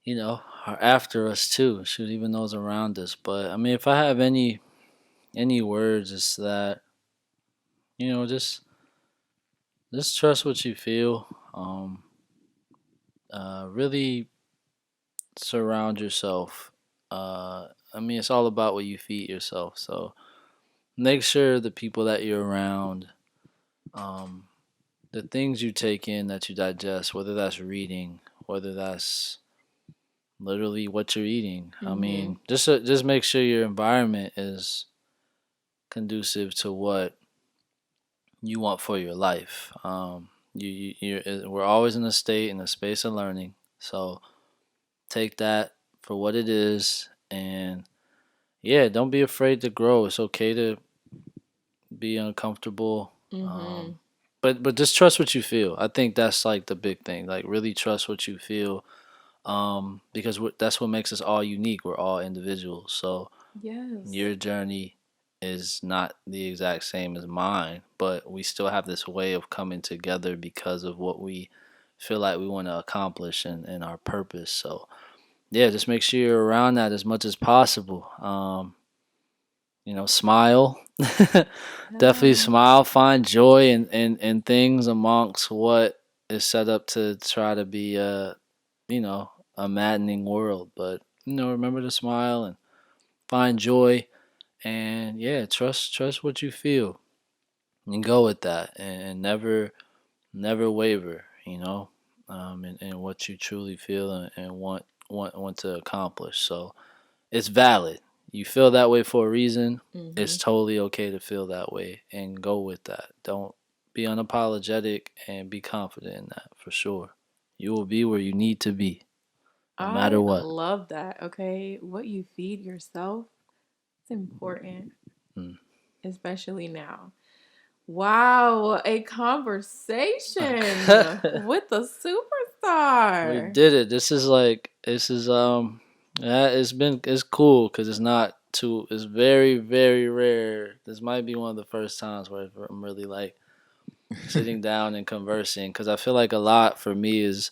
are after us too. Shoot, even those around us. But I mean, if I have any, any words is that, just trust what you feel. Really surround yourself. I mean, it's all about what you feed yourself. So make sure the people that you're around, um, the things you take in that you digest, whether that's reading, whether that's literally what you're eating. I Mm-hmm. mean, just make sure your environment is conducive to what you want for your life. We're always in a state in a space of learning. So take that for what it is, and yeah, don't be afraid to grow. It's okay to be uncomfortable. Mm-hmm. But just trust what you feel. I think that's like the big thing. Like really trust what you feel. Because that's what makes us all unique. We're all individuals. So Yes. your journey is not the exact same as mine, but we still have this way of coming together because of what we feel like we want to accomplish and our purpose. So yeah, just make sure you're around that as much as possible. Smile. Definitely Yeah. smile. Find joy in things amongst what is set up to try to be you know, a maddening world. But remember to smile and find joy, and yeah, trust what you feel and go with that, and never waver. In what you truly feel and want to accomplish. So it's valid. You feel that way for a reason. Mm-hmm. It's totally okay to feel that way and go with that. Don't be unapologetic and be confident in that for sure. You will be where you need to be, no matter I what. love that. Okay. What you feed yourself, it's important, Mm. especially now. Wow, a conversation with the We superstar. did it. Yeah, it's cool because it's not too. It's very very rare. This might be one of the first times where I'm really like sitting down and conversing, because I feel like a lot for me is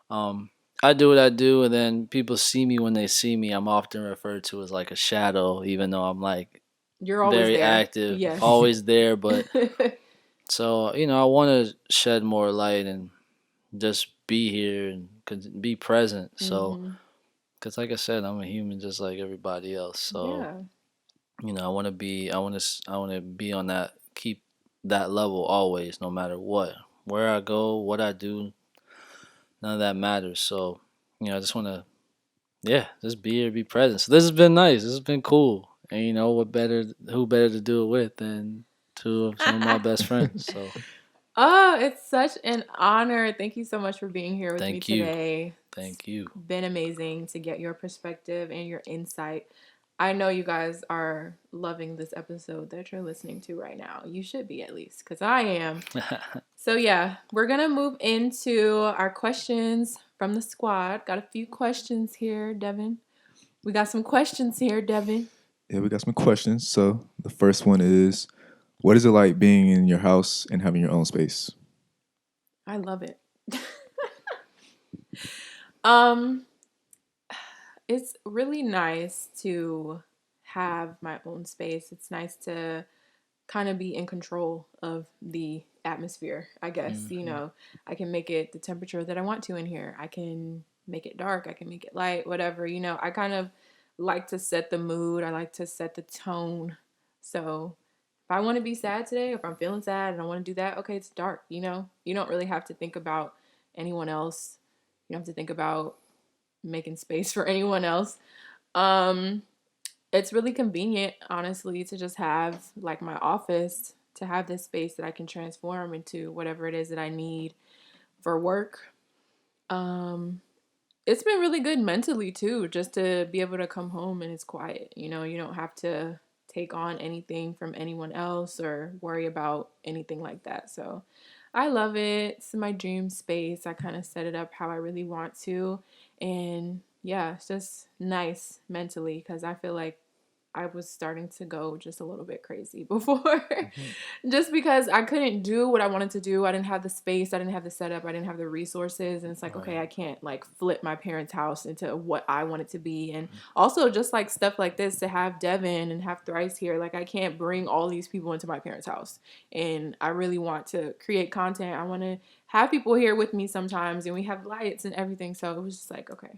um I do what I do, and then people see me. When they see me, I'm often referred to as like a shadow, even though I'm like You're always very there. active, Yes. always there. But so I want to shed more light and just be here and be present. So, Mm-hmm. because like I said, I'm a human just like everybody else. So, Yeah. I want to be on that, keep that level always, no matter what, where I go, what I do, none of that matters. So, I just want to, yeah, just be here, be present. So this has been nice. This has been cool. And who better to do it with than two of some of my best friends. So Oh, it's such an honor. Thank you so much for being here with me thank you. today. It's Thank you. been amazing to get your perspective and your insight. I know you guys are loving this episode that you're listening to right now. You should be, at least, because I am. So, yeah, we're going to move into our questions from the squad. Got a few questions here, Devin. We got some questions here, Devin. Yeah, we got some questions. So the first one is, what is it like being in your house and having your own space? I love it. um, it's really nice to have my own space. It's nice to kind of be in control of the atmosphere, I guess. Hmm. I can make it the temperature that I want to in here. I can make it dark, I can make it light, whatever. I kind of like to set the mood, I like to set the tone. So if I want to be sad today, if I'm feeling sad and I want to do that, okay, it's dark. You don't really have to think about anyone else. You don't have to think about making space for anyone else. Um, it's really convenient, honestly, to just have like my office, to have this space that I can transform into whatever it is that I need for work. Um, it's been really good mentally too, just to be able to come home and it's quiet. You don't have to take on anything from anyone else or worry about anything like that. So I love it. It's my dream space. I kind of set it up how I really want to. And yeah, it's just nice mentally because I feel like I was starting to go just a little bit crazy before. Just because I couldn't do what I wanted to do. I didn't have the space, I didn't have the setup, I didn't have the resources, and it's like, okay, I can't like flip my parents' house into what I want it to be. And also just like stuff like this, to have Devin and have Thrice here, like I can't bring all these people into my parents' house. And I really want to create content. I want to have people here with me sometimes, and we have lights and everything. So it was just like, okay,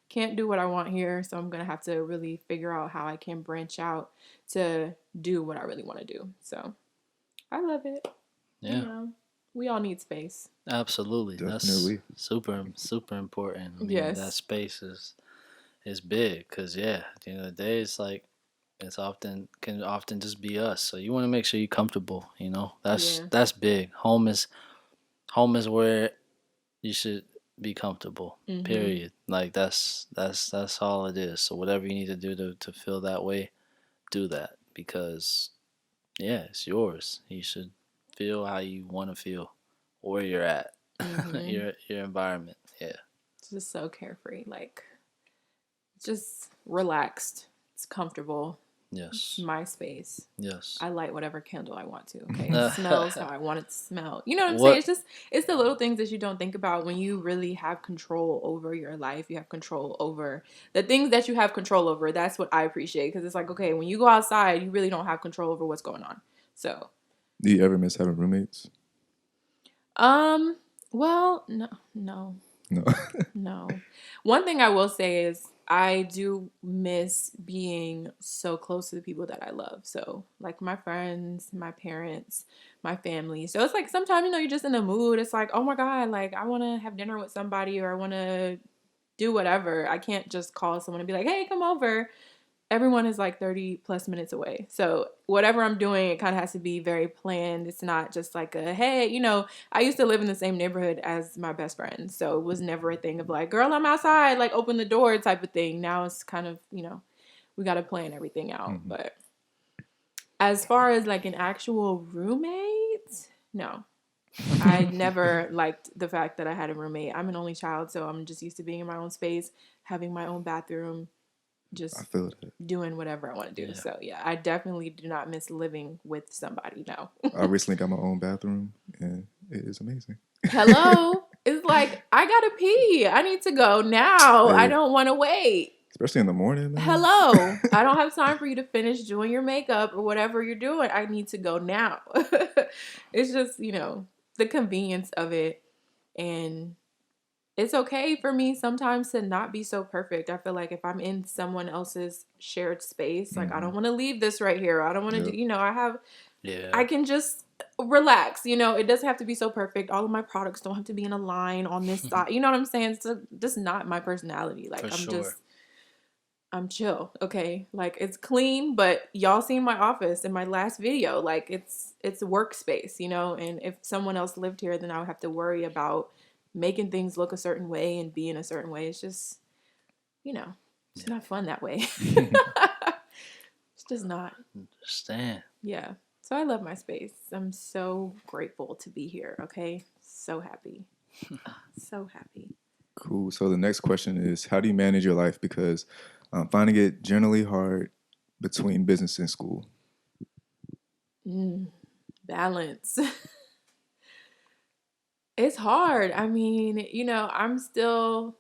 can't do what I want here, so I'm gonna have to really figure out how I can branch out to do what I really want to do. So I love it. Yeah. You know, we all need space. Absolutely. Definitely. That's super important. I mean, Yes. that space is big because at the end of the day, it's like can often just be us. So you want to make sure you're comfortable. That's big. Home is where you should be comfortable. Mhm. Period. Like that's all it is. So whatever you need to do to feel that way, do that because it's yours. You should feel how you want to feel, where you're at, Mhm. your environment. Yeah. It's just so carefree, like just relaxed. It's comfortable. It's Yes. my space. Yes. I light whatever candle I want to. Okay, it smells how I want it to smell. You know what I'm saying? What? It's the little things that you don't think about when you really have control over your life. You have control over the things that you have control over. That's what I appreciate, because it's like, okay, when you go outside, you really don't have control over what's going on. So, Do you ever miss having roommates? well, no. No. No. One thing I will say is I do miss being so close to the people that I love. So, like my friends, my parents, my family. So, it's like sometimes, you're just in the mood. It's like, oh my God, like I want to have dinner with somebody, or I want to do whatever. I can't just call someone and be like, hey, come over. Everyone is like 30 plus minutes away. So whatever I'm doing, it kind of has to be very planned. It's not just like a, hey, I used to live in the same neighborhood as my best friend. So it was never a thing of like, girl, I'm outside, like open the door type of thing. Now it's kind of, we got to plan everything out. Mhm. But as far as like an actual roommate, no. I never liked the fact that I had a roommate. I'm an only child, so I'm just used to being in my own space, having my own bathroom, just I feel that. doing whatever I want to do. Yeah. So yeah, I definitely do not miss living with somebody. No. I recently got my own bathroom, and it is amazing. Hello. It's like, I gotta pee. I need to go now. I Hey. don't want to wait. Especially in the morning, man. Hello. I don't have time for you to finish doing your makeup or whatever you're doing. I need to go now. It's just, the convenience of it. And it's okay for me sometimes to not be so perfect. I feel like if I'm in someone else's shared space, like I don't want to leave this right here. I don't want to Yep. do, I can just relax. It doesn't have to be so perfect. All of my products don't have to be in a line on this side. You know what I'm saying? It's just not my personality. Like I'm chill. Okay. Like it's clean, but y'all seen my office in my last video. Like it's workspace, and if someone else lived here, then I would have to worry about making things look a certain way and being a certain way. It's just, it's not fun that way. It's just not. Understand. Yeah. So I love my space. I'm so grateful to be here. Okay. So happy. So happy. Cool. So the next question is, how do you manage your life? Because I'm finding it generally hard between business and school. Balance. It's hard. I mean, I'm still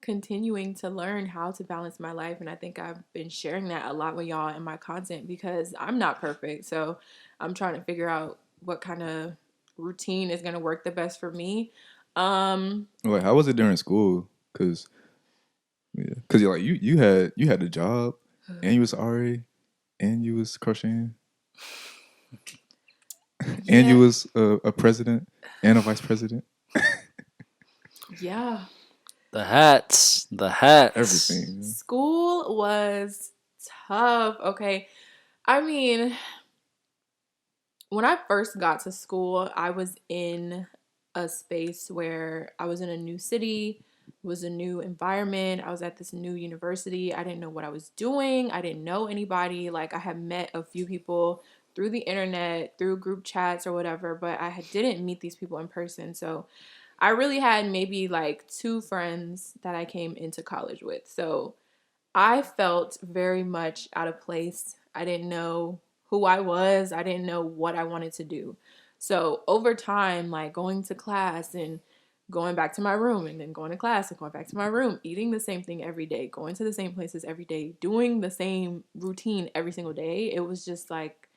continuing to learn how to balance my life. And I think I've been sharing that a lot with y'all in my content because I'm not perfect. So I'm trying to figure out what kind of routine is going to work the best for me. Wait, how was it during school? Because you're like you had a job and you was RA and you was crocheting and you was a president and a vice president. Yeah. The hats. Everything. School was tough. Okay. I mean, when I first got to school, I was in a space where I was in a new city. It was a new environment. I was at this new university. I didn't know what I was doing. I didn't know anybody. Like I had met a few people through the internet, through group chats or whatever, but didn't meet these people in person. So I really had maybe like 2 friends that I came into college with. So I felt very much out of place. I didn't know who I was. I didn't know what I wanted to do. So over time, like going to class and going back to my room and then going to class and going back to my room, eating the same thing every day, going to the same places every day, doing the same routine every single day, it was just like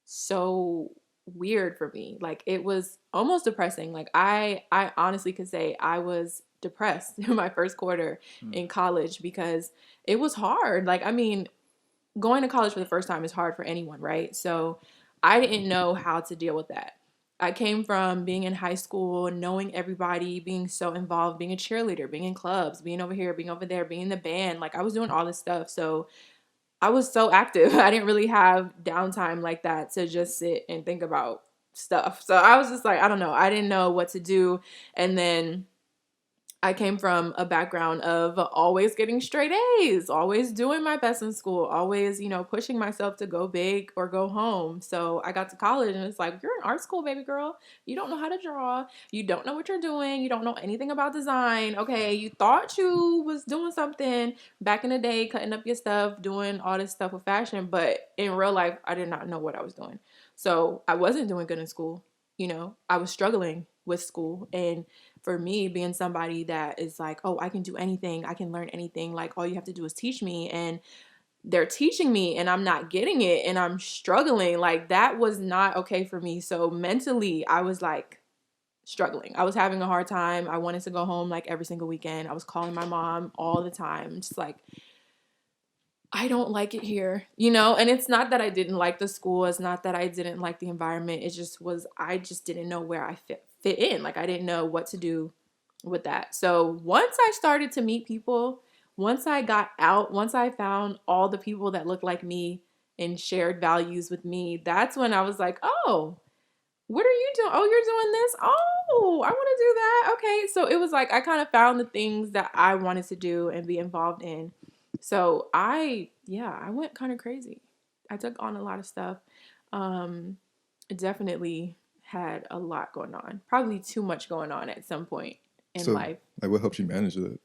so weird for me. Like it was almost depressing. Like I honestly could say I was depressed in my first quarter in college because it was hard. Like I mean, going to college for the first time is hard for anyone, right? So I didn't know how to deal with that. I came from being in high school, knowing everybody, being so involved, being a cheerleader, being in clubs, being over here, being over there, being in the band. Like I was doing all this stuff. So I was so active. I didn't really have downtime like that to just sit and think about stuff. So I was just like, I don't know. I didn't know what to do. And then I came from a background of always getting straight A's, always doing my best in school, always, pushing myself to go big or go home. So I got to college and it's like, you're in art school, baby girl. You don't know how to draw. You don't know what you're doing. You don't know anything about design. Okay, you thought you was doing something back in the day, cutting up your stuff, doing all this stuff with fashion. But in real life, I did not know what I was doing. So I wasn't doing good in school. I was struggling with school. And for me, being somebody that is like, oh, I can do anything, I can learn anything, like all you have to do is teach me, and they're teaching me and I'm not getting it and I'm struggling, like that was not okay for me. So mentally I was like struggling. I was having a hard time. I wanted to go home like every single weekend. I was calling my mom all the time, just like, I don't like it here, and it's not that I didn't like the school. It's not that I didn't like the environment. It just was, I just didn't know where I fit in. Like I didn't know what to do with that. So once I started to meet people, once I got out, once I found all the people that looked like me and shared values with me, that's when I was like, oh, what are you doing? Oh, you're doing this? Oh, I want to do that. Okay. So it was like I kind of found the things that I wanted to do and be involved in. So I went kind of crazy. I took on a lot of stuff. Definitely had a lot going on. Probably too much going on at some point in So, life. like, what helps you manage that?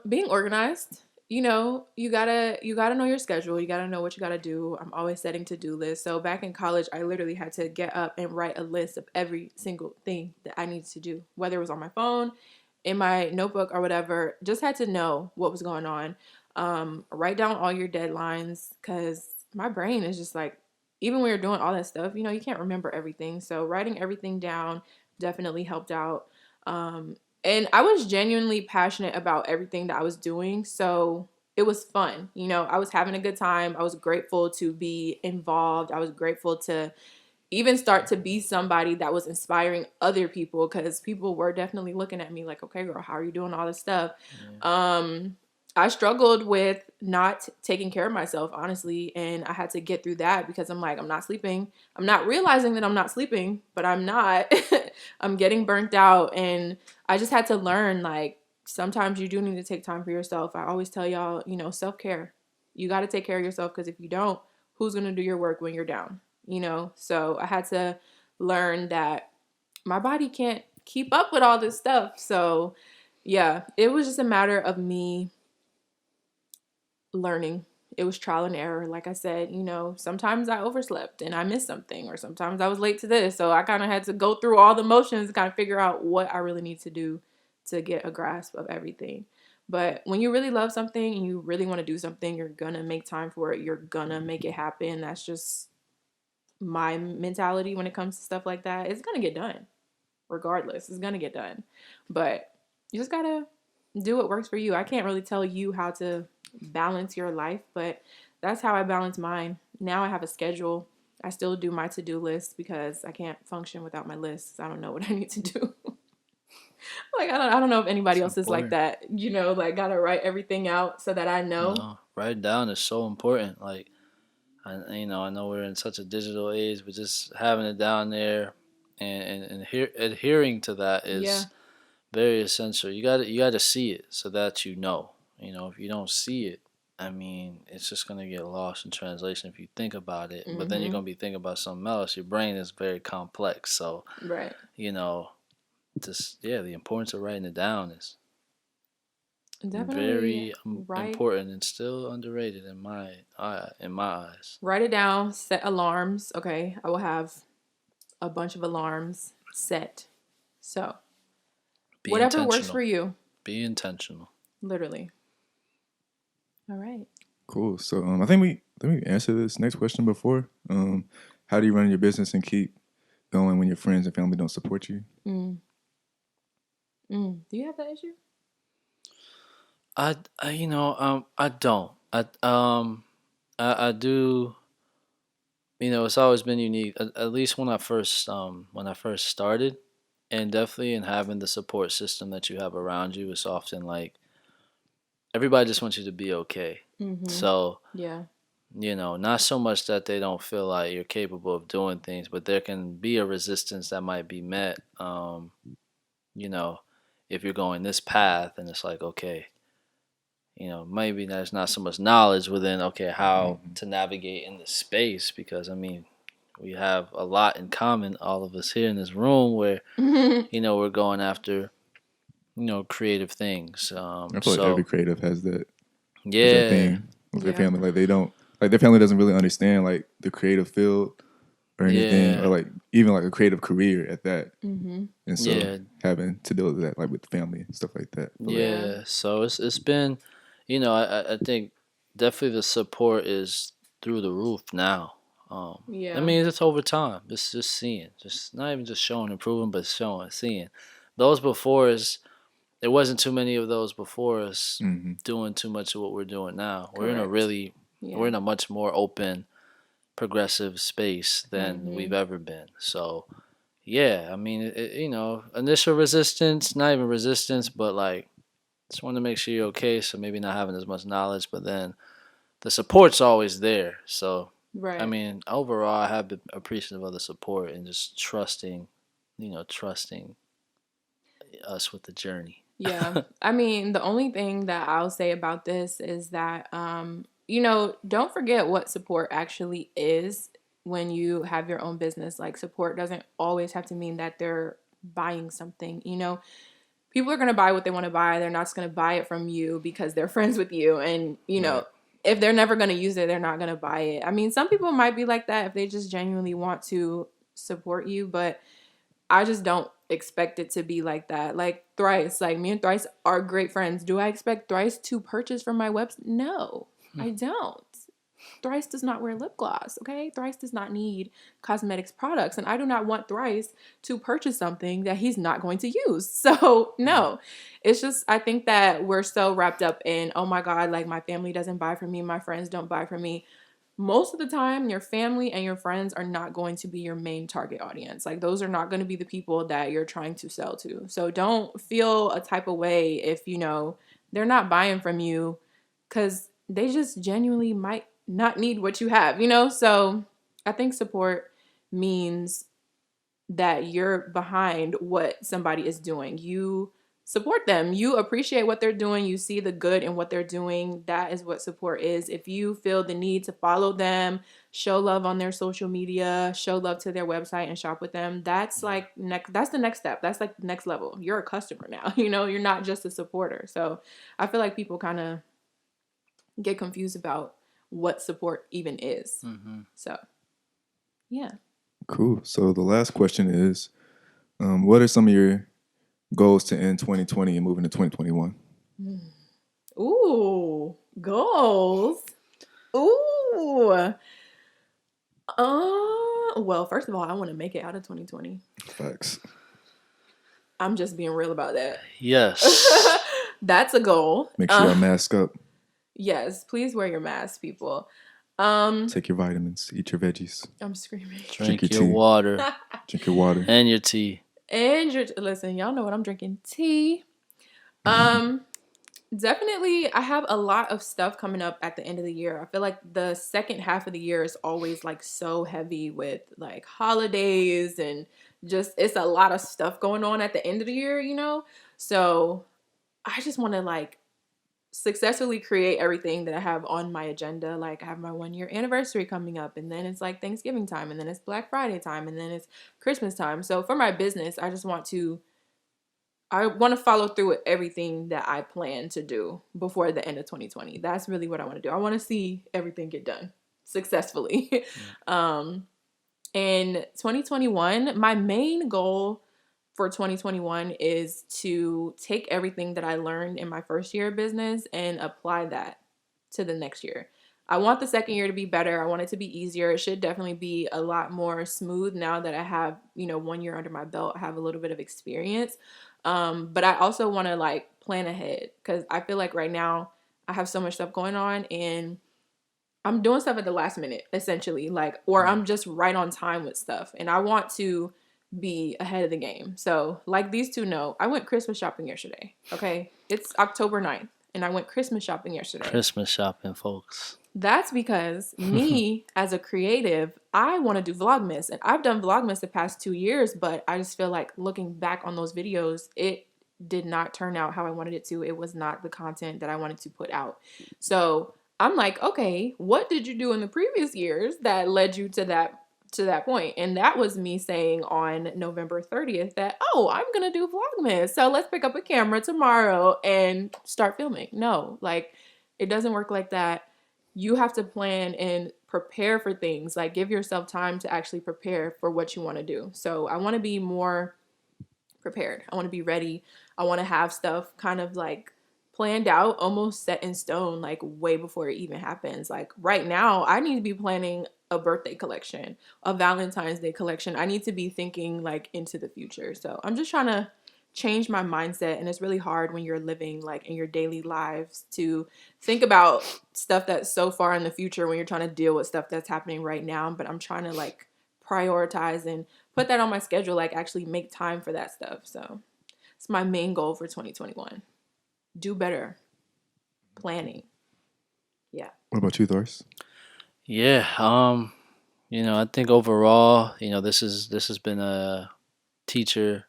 Being organized. You gotta know your schedule. You gotta know what you gotta do. I'm always setting to-do lists. So back in college, I literally had to get up and write a list of every single thing that I needed to do, whether it was on my phone, in my notebook, or whatever. Just had to know what was going on. Write down all your deadlines, because my brain is just like, even when you're doing all that stuff, you can't remember everything. So writing everything down definitely helped out. And I was genuinely passionate about everything that I was doing. So it was fun. I was having a good time. I was grateful to be involved. I was grateful to even start to be somebody that was inspiring other people, because people were definitely looking at me like, okay, girl, how are you doing all this stuff? Yeah. I struggled with not taking care of myself, honestly, and I had to get through that because I'm like, I'm not sleeping. I'm not realizing that I'm not sleeping, but I'm not. I'm getting burnt out, and I just had to learn, like, sometimes you do need to take time for yourself. I always tell y'all, self-care. You got to take care of yourself, because if you don't, who's going to do your work when you're down? So I had to learn that my body can't keep up with all this stuff. So yeah, it was just a matter of me learning. It was trial and error. Like I said, sometimes I overslept and I missed something, or sometimes I was late to this. So I kind of had to go through all the motions and kind of figure out what I really need to do to get a grasp of everything. But when you really love something and you really want to do something, you're going to make time for it. You're going to make it happen. That's just my mentality when it comes to stuff like that. It's going to get done regardless. It's going to get done. But you just got to do what works for you. I can't really tell you how to balance your life, but that's how I balance mine. Now I have a schedule. I still do my to-do list because I can't function without my lists. I don't know what I need to do. Like, I don't know if anybody else is like that, like gotta write everything out so that I know. No, write down is so important. Like, I know we're in such a digital age, but just having it down there and adhering to that is very essential. You got to see it so that you know. If you don't see it, I mean, it's just gonna get lost in translation if you think about it. But then you're gonna be thinking about something else. Your brain is very complex, so right. The importance of writing it down is Definitely Very write important and still underrated in my eyes. write it down, set alarms. Okay, I will have a bunch of alarms set. So, Be whatever works for intentional. you, Be intentional. literally. All right. Cool. So I think we answered this next question before. How do you run your business and keep going when your friends and family don't support you? Do you have that issue? I don't. I do. It's always been unique. At least when I first started, and definitely in having the support system that you have around you, it's often like everybody just wants you to be okay. So Yeah. not so much that they don't feel like you're capable of doing things, but there can be a resistance that might be met. You know, if you're going this path, and it's like, okay, maybe there's not so much knowledge within, okay, how to navigate in this space, because I mean, we have a lot in common, all of us here in this room, where we're going after creative things. I feel like every So creative has that yeah, thing with their Yeah. family. Like they don't like their family doesn't really understand like the creative field or anything, or yeah, like even like a creative career at that. And so yeah, having to deal with that like with family and stuff like that. But, like, Yeah. yeah. So it's been, I think definitely the support is through the roof now. I Yeah. mean, it's over time. It's just seeing, just not even just showing improving, but showing, seeing. Those before us, there wasn't too many of those before us doing too much of what we're doing now. We're in a Correct. we're Yeah. in a much more open, progressive space than we've ever been. So yeah, I mean, initial resistance, not even resistance, but like just want to make sure you're okay. So maybe not having as much knowledge, but then the support's always there. So I Right. mean, overall, I have been appreciative of the support and just trusting us with the journey. Yeah. I mean, the only thing that I'll say about this is that, don't forget what support actually is when you have your own business. Like, support doesn't always have to mean that they're buying something. People are going to buy what they want to buy. They're not just going to buy it from you because they're friends with you. And, Right. if they're never going to use it, they're not going to buy it. I mean, some people might be like that if they just genuinely want to support you, but I just don't expect it to be like that. Like Thrice, like me and Thrice are great friends. Do I expect Thrice to purchase from my website? No, I don't. Thrice does not wear lip gloss, okay? Thrice does not need cosmetics products, and I do not want Thrice to purchase something that he's not going to use. So, no. It's just, I think that we're so wrapped up in, oh my God, like my family doesn't buy from me, my friends don't buy from me. Most of the time, your family and your friends are not going to be your main target audience. Like, those are not going to be the people that you're trying to sell to. So, don't feel a type of way if, they're not buying from you because they just genuinely might not need what you have, So, I think support means that you're behind what somebody is doing. You support them. You appreciate what they're doing. You see the good in what they're doing. That is what support is. If you feel the need to follow them, show love on their social media, show love to their website and shop with them, that's like that's the next step. That's like the next level. You're a customer now. You're not just a supporter. So, I feel like people kind of get confused about what support even is. So, yeah. Cool. So the last question is, what are some of your goals to end 2020 and move into 2021? Ooh, goals. Ooh. Well, first of all, I want to make it out of 2020. Facts. I'm just being real about that. Yes. That's a goal. Make sure y'all mask up. Yes, please wear your mask, people. Take your vitamins. Eat your veggies. I'm screaming. Drink your your tea. water Drink your water. and your tea. And listen, y'all know what I'm drinking. Tea. Definitely, I have a lot of stuff coming up at the end of the year. I feel like the second half of the year is always like so heavy with like holidays and just it's a lot of stuff going on at the end of the year, So I just want to like successfully create everything that I have on my agenda. Like I have my 1 year anniversary coming up, and then it's like Thanksgiving time, and then it's Black Friday time, and then it's Christmas time. So for my business, I just want to I want to follow through with everything that I plan to do before the end of 2020. That's really what I want to do. I want to see everything get done successfully. In 2021, my main goal for 2021 is to take everything that I learned in my first year of business and apply that to the next year. I want the second year to be better. I want it to be easier. It should definitely be a lot more smooth now that I have, 1 year under my belt, I have a little bit of experience. But I also want to like plan ahead because I feel like right now I have so much stuff going on and I'm doing stuff at the last minute, essentially, like, or I'm just right on time with stuff, and I want to be ahead of the game. So, like these two know, I went Christmas shopping yesterday. Okay, it's October 9th, and I went Christmas shopping yesterday. Christmas shopping, folks. That's because me, as a creative, I want to do Vlogmas, and I've done Vlogmas the past 2 years, but I just feel like looking back on those videos, it did not turn out how I wanted it to. It was not the content that I wanted to put out. So I'm like, okay, what did you do in the previous years that led you to that point? And that was me saying on November 30th that, oh, I'm gonna do Vlogmas, so let's pick up a camera tomorrow and start filming. No, like, it doesn't work like that. You have to plan and prepare for things. Like, give yourself time to actually prepare for what you want to do. So I want to be more prepared. I want to be ready. I want to have stuff kind of like planned out, almost set in stone, like way before it even happens. Like right now, I need to be planning a birthday collection, a Valentine's Day collection. I need to be thinking like into the future. So I'm just trying to change my mindset, and it's really hard when you're living like in your daily lives to think about stuff that's so far in the future when you're trying to deal with stuff that's happening right now. But I'm trying to like prioritize and put that on my schedule, like actually make time for that stuff. So it's my main goal for 2021. Do better planning. Yeah. What about you, Thars? Yeah, I think overall, this has been a teacher.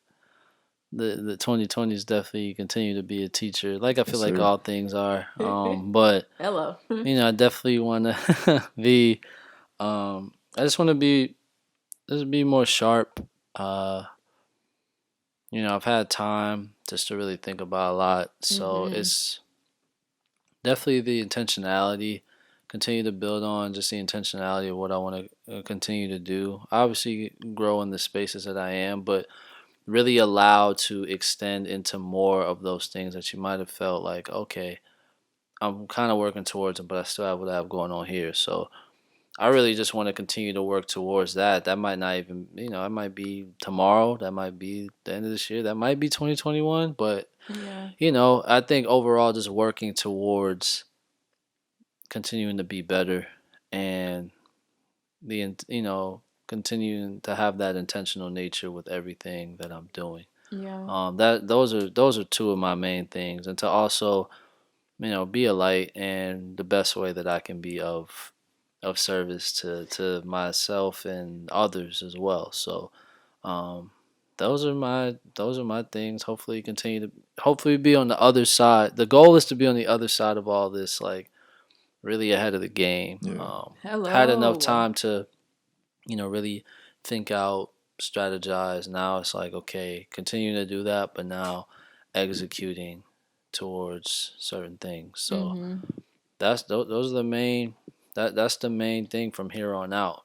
The 2020s definitely continue to be a teacher. Like I feel like all things are. But Hello. I definitely want to be. I just want to be more sharp. I've had time just to really think about a lot, so it's definitely the intentionality. Continue to build on just the intentionality of what I want to continue to do. Obviously, grow in the spaces that I am, but really allow to extend into more of those things that you might have felt like, okay, I'm kind of working towards them, but I still have what I have going on here. So I really just want to continue to work towards that. That might not even, it might be tomorrow. That might be the end of this year. That might be 2021. But, Yeah. I think overall just working towards continuing to be better and continuing to have that intentional nature with everything that I'm doing. Yeah. Those are two of my main things, and to also be a light and the best way that I can be of service to myself and others as well. So those are my things. Hopefully be on the other side. The goal is to be on the other side of all this, like really ahead of the game. Yeah. Had enough time to really think out, strategize. Now it's like, okay, continuing to do that, but now executing towards certain things. So those are the main. That's the main thing from here on out.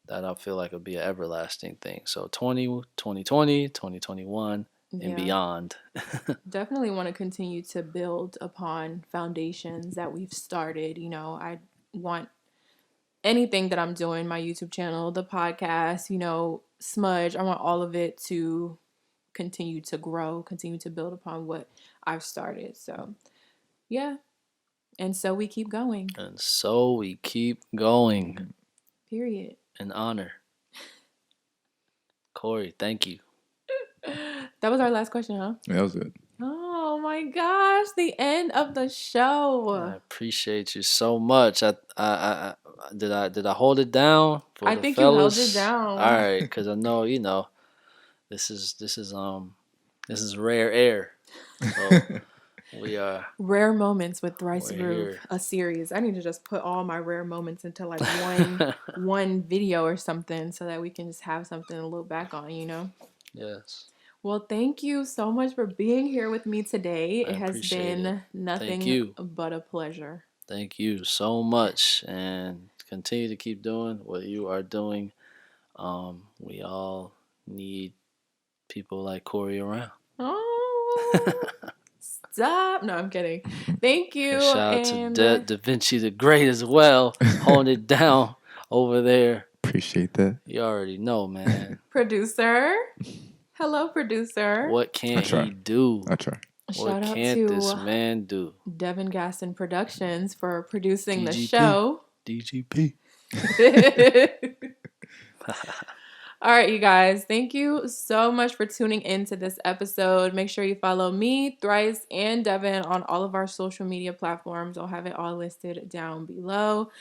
That I feel like will be an everlasting thing. So 2020, 2021, and beyond. Definitely want to continue to build upon foundations that we've started. I want anything that I'm doing, my YouTube channel, the podcast, Smudge, I want all of it to continue to grow, continue to build upon what I've started. So, yeah. And so we keep going. And so we keep going. Period. An honor. Kori, thank you. That was our last question, huh? Yeah, that was good. Oh my gosh, the end of the show. I appreciate you so much. I did I hold it down for I the think fellas? you held it down. All right, because I know this is rare air. So we are Rare Moments with Thrice we're Groove, here. a series. I need to just put all my rare moments into like one video or something so that we can just have something to look back on, Yes. Well, thank you so much for being here with me today. I It has appreciate been it. nothing Thank you. but a pleasure. Thank you so much, and continue to keep doing what you are doing. We all need people like Kori around. Oh, stop. No, I'm kidding. Thank you. And shout out to And Da Vinci the Great as well, holding it down over there. Appreciate that. You already know, man. producer. Hello, producer. What can't he do? I try. What Shout out can't this to man do? Devin Gaston Productions for producing the DGP. show. DGP. All right, you guys, thank you so much for tuning into this episode. Make sure you follow me, Thrice, and Devin on all of our social media platforms. I'll have it all listed down below.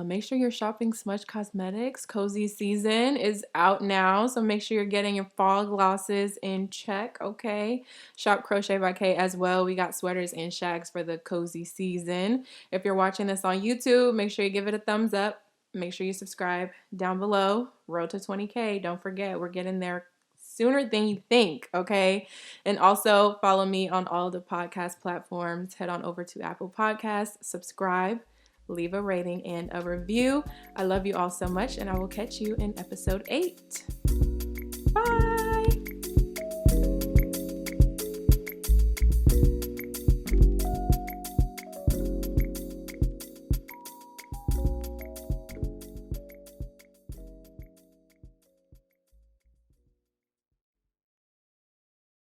Make sure you're shopping Smudge Cosmetics. Cozy season is out now, so make sure you're getting your fall glosses in check, okay? Shop Crochet by K as well. We got sweaters and shags for the cozy season. If you're watching this on YouTube, make sure you give it a thumbs up. Make sure you subscribe down below. Road to 20K. Don't forget, we're getting there sooner than you think, okay? And also follow me on all the podcast platforms. Head on over to Apple Podcasts, subscribe, leave a rating and a review. I love you all so much, and I will catch you in episode 8. Bye.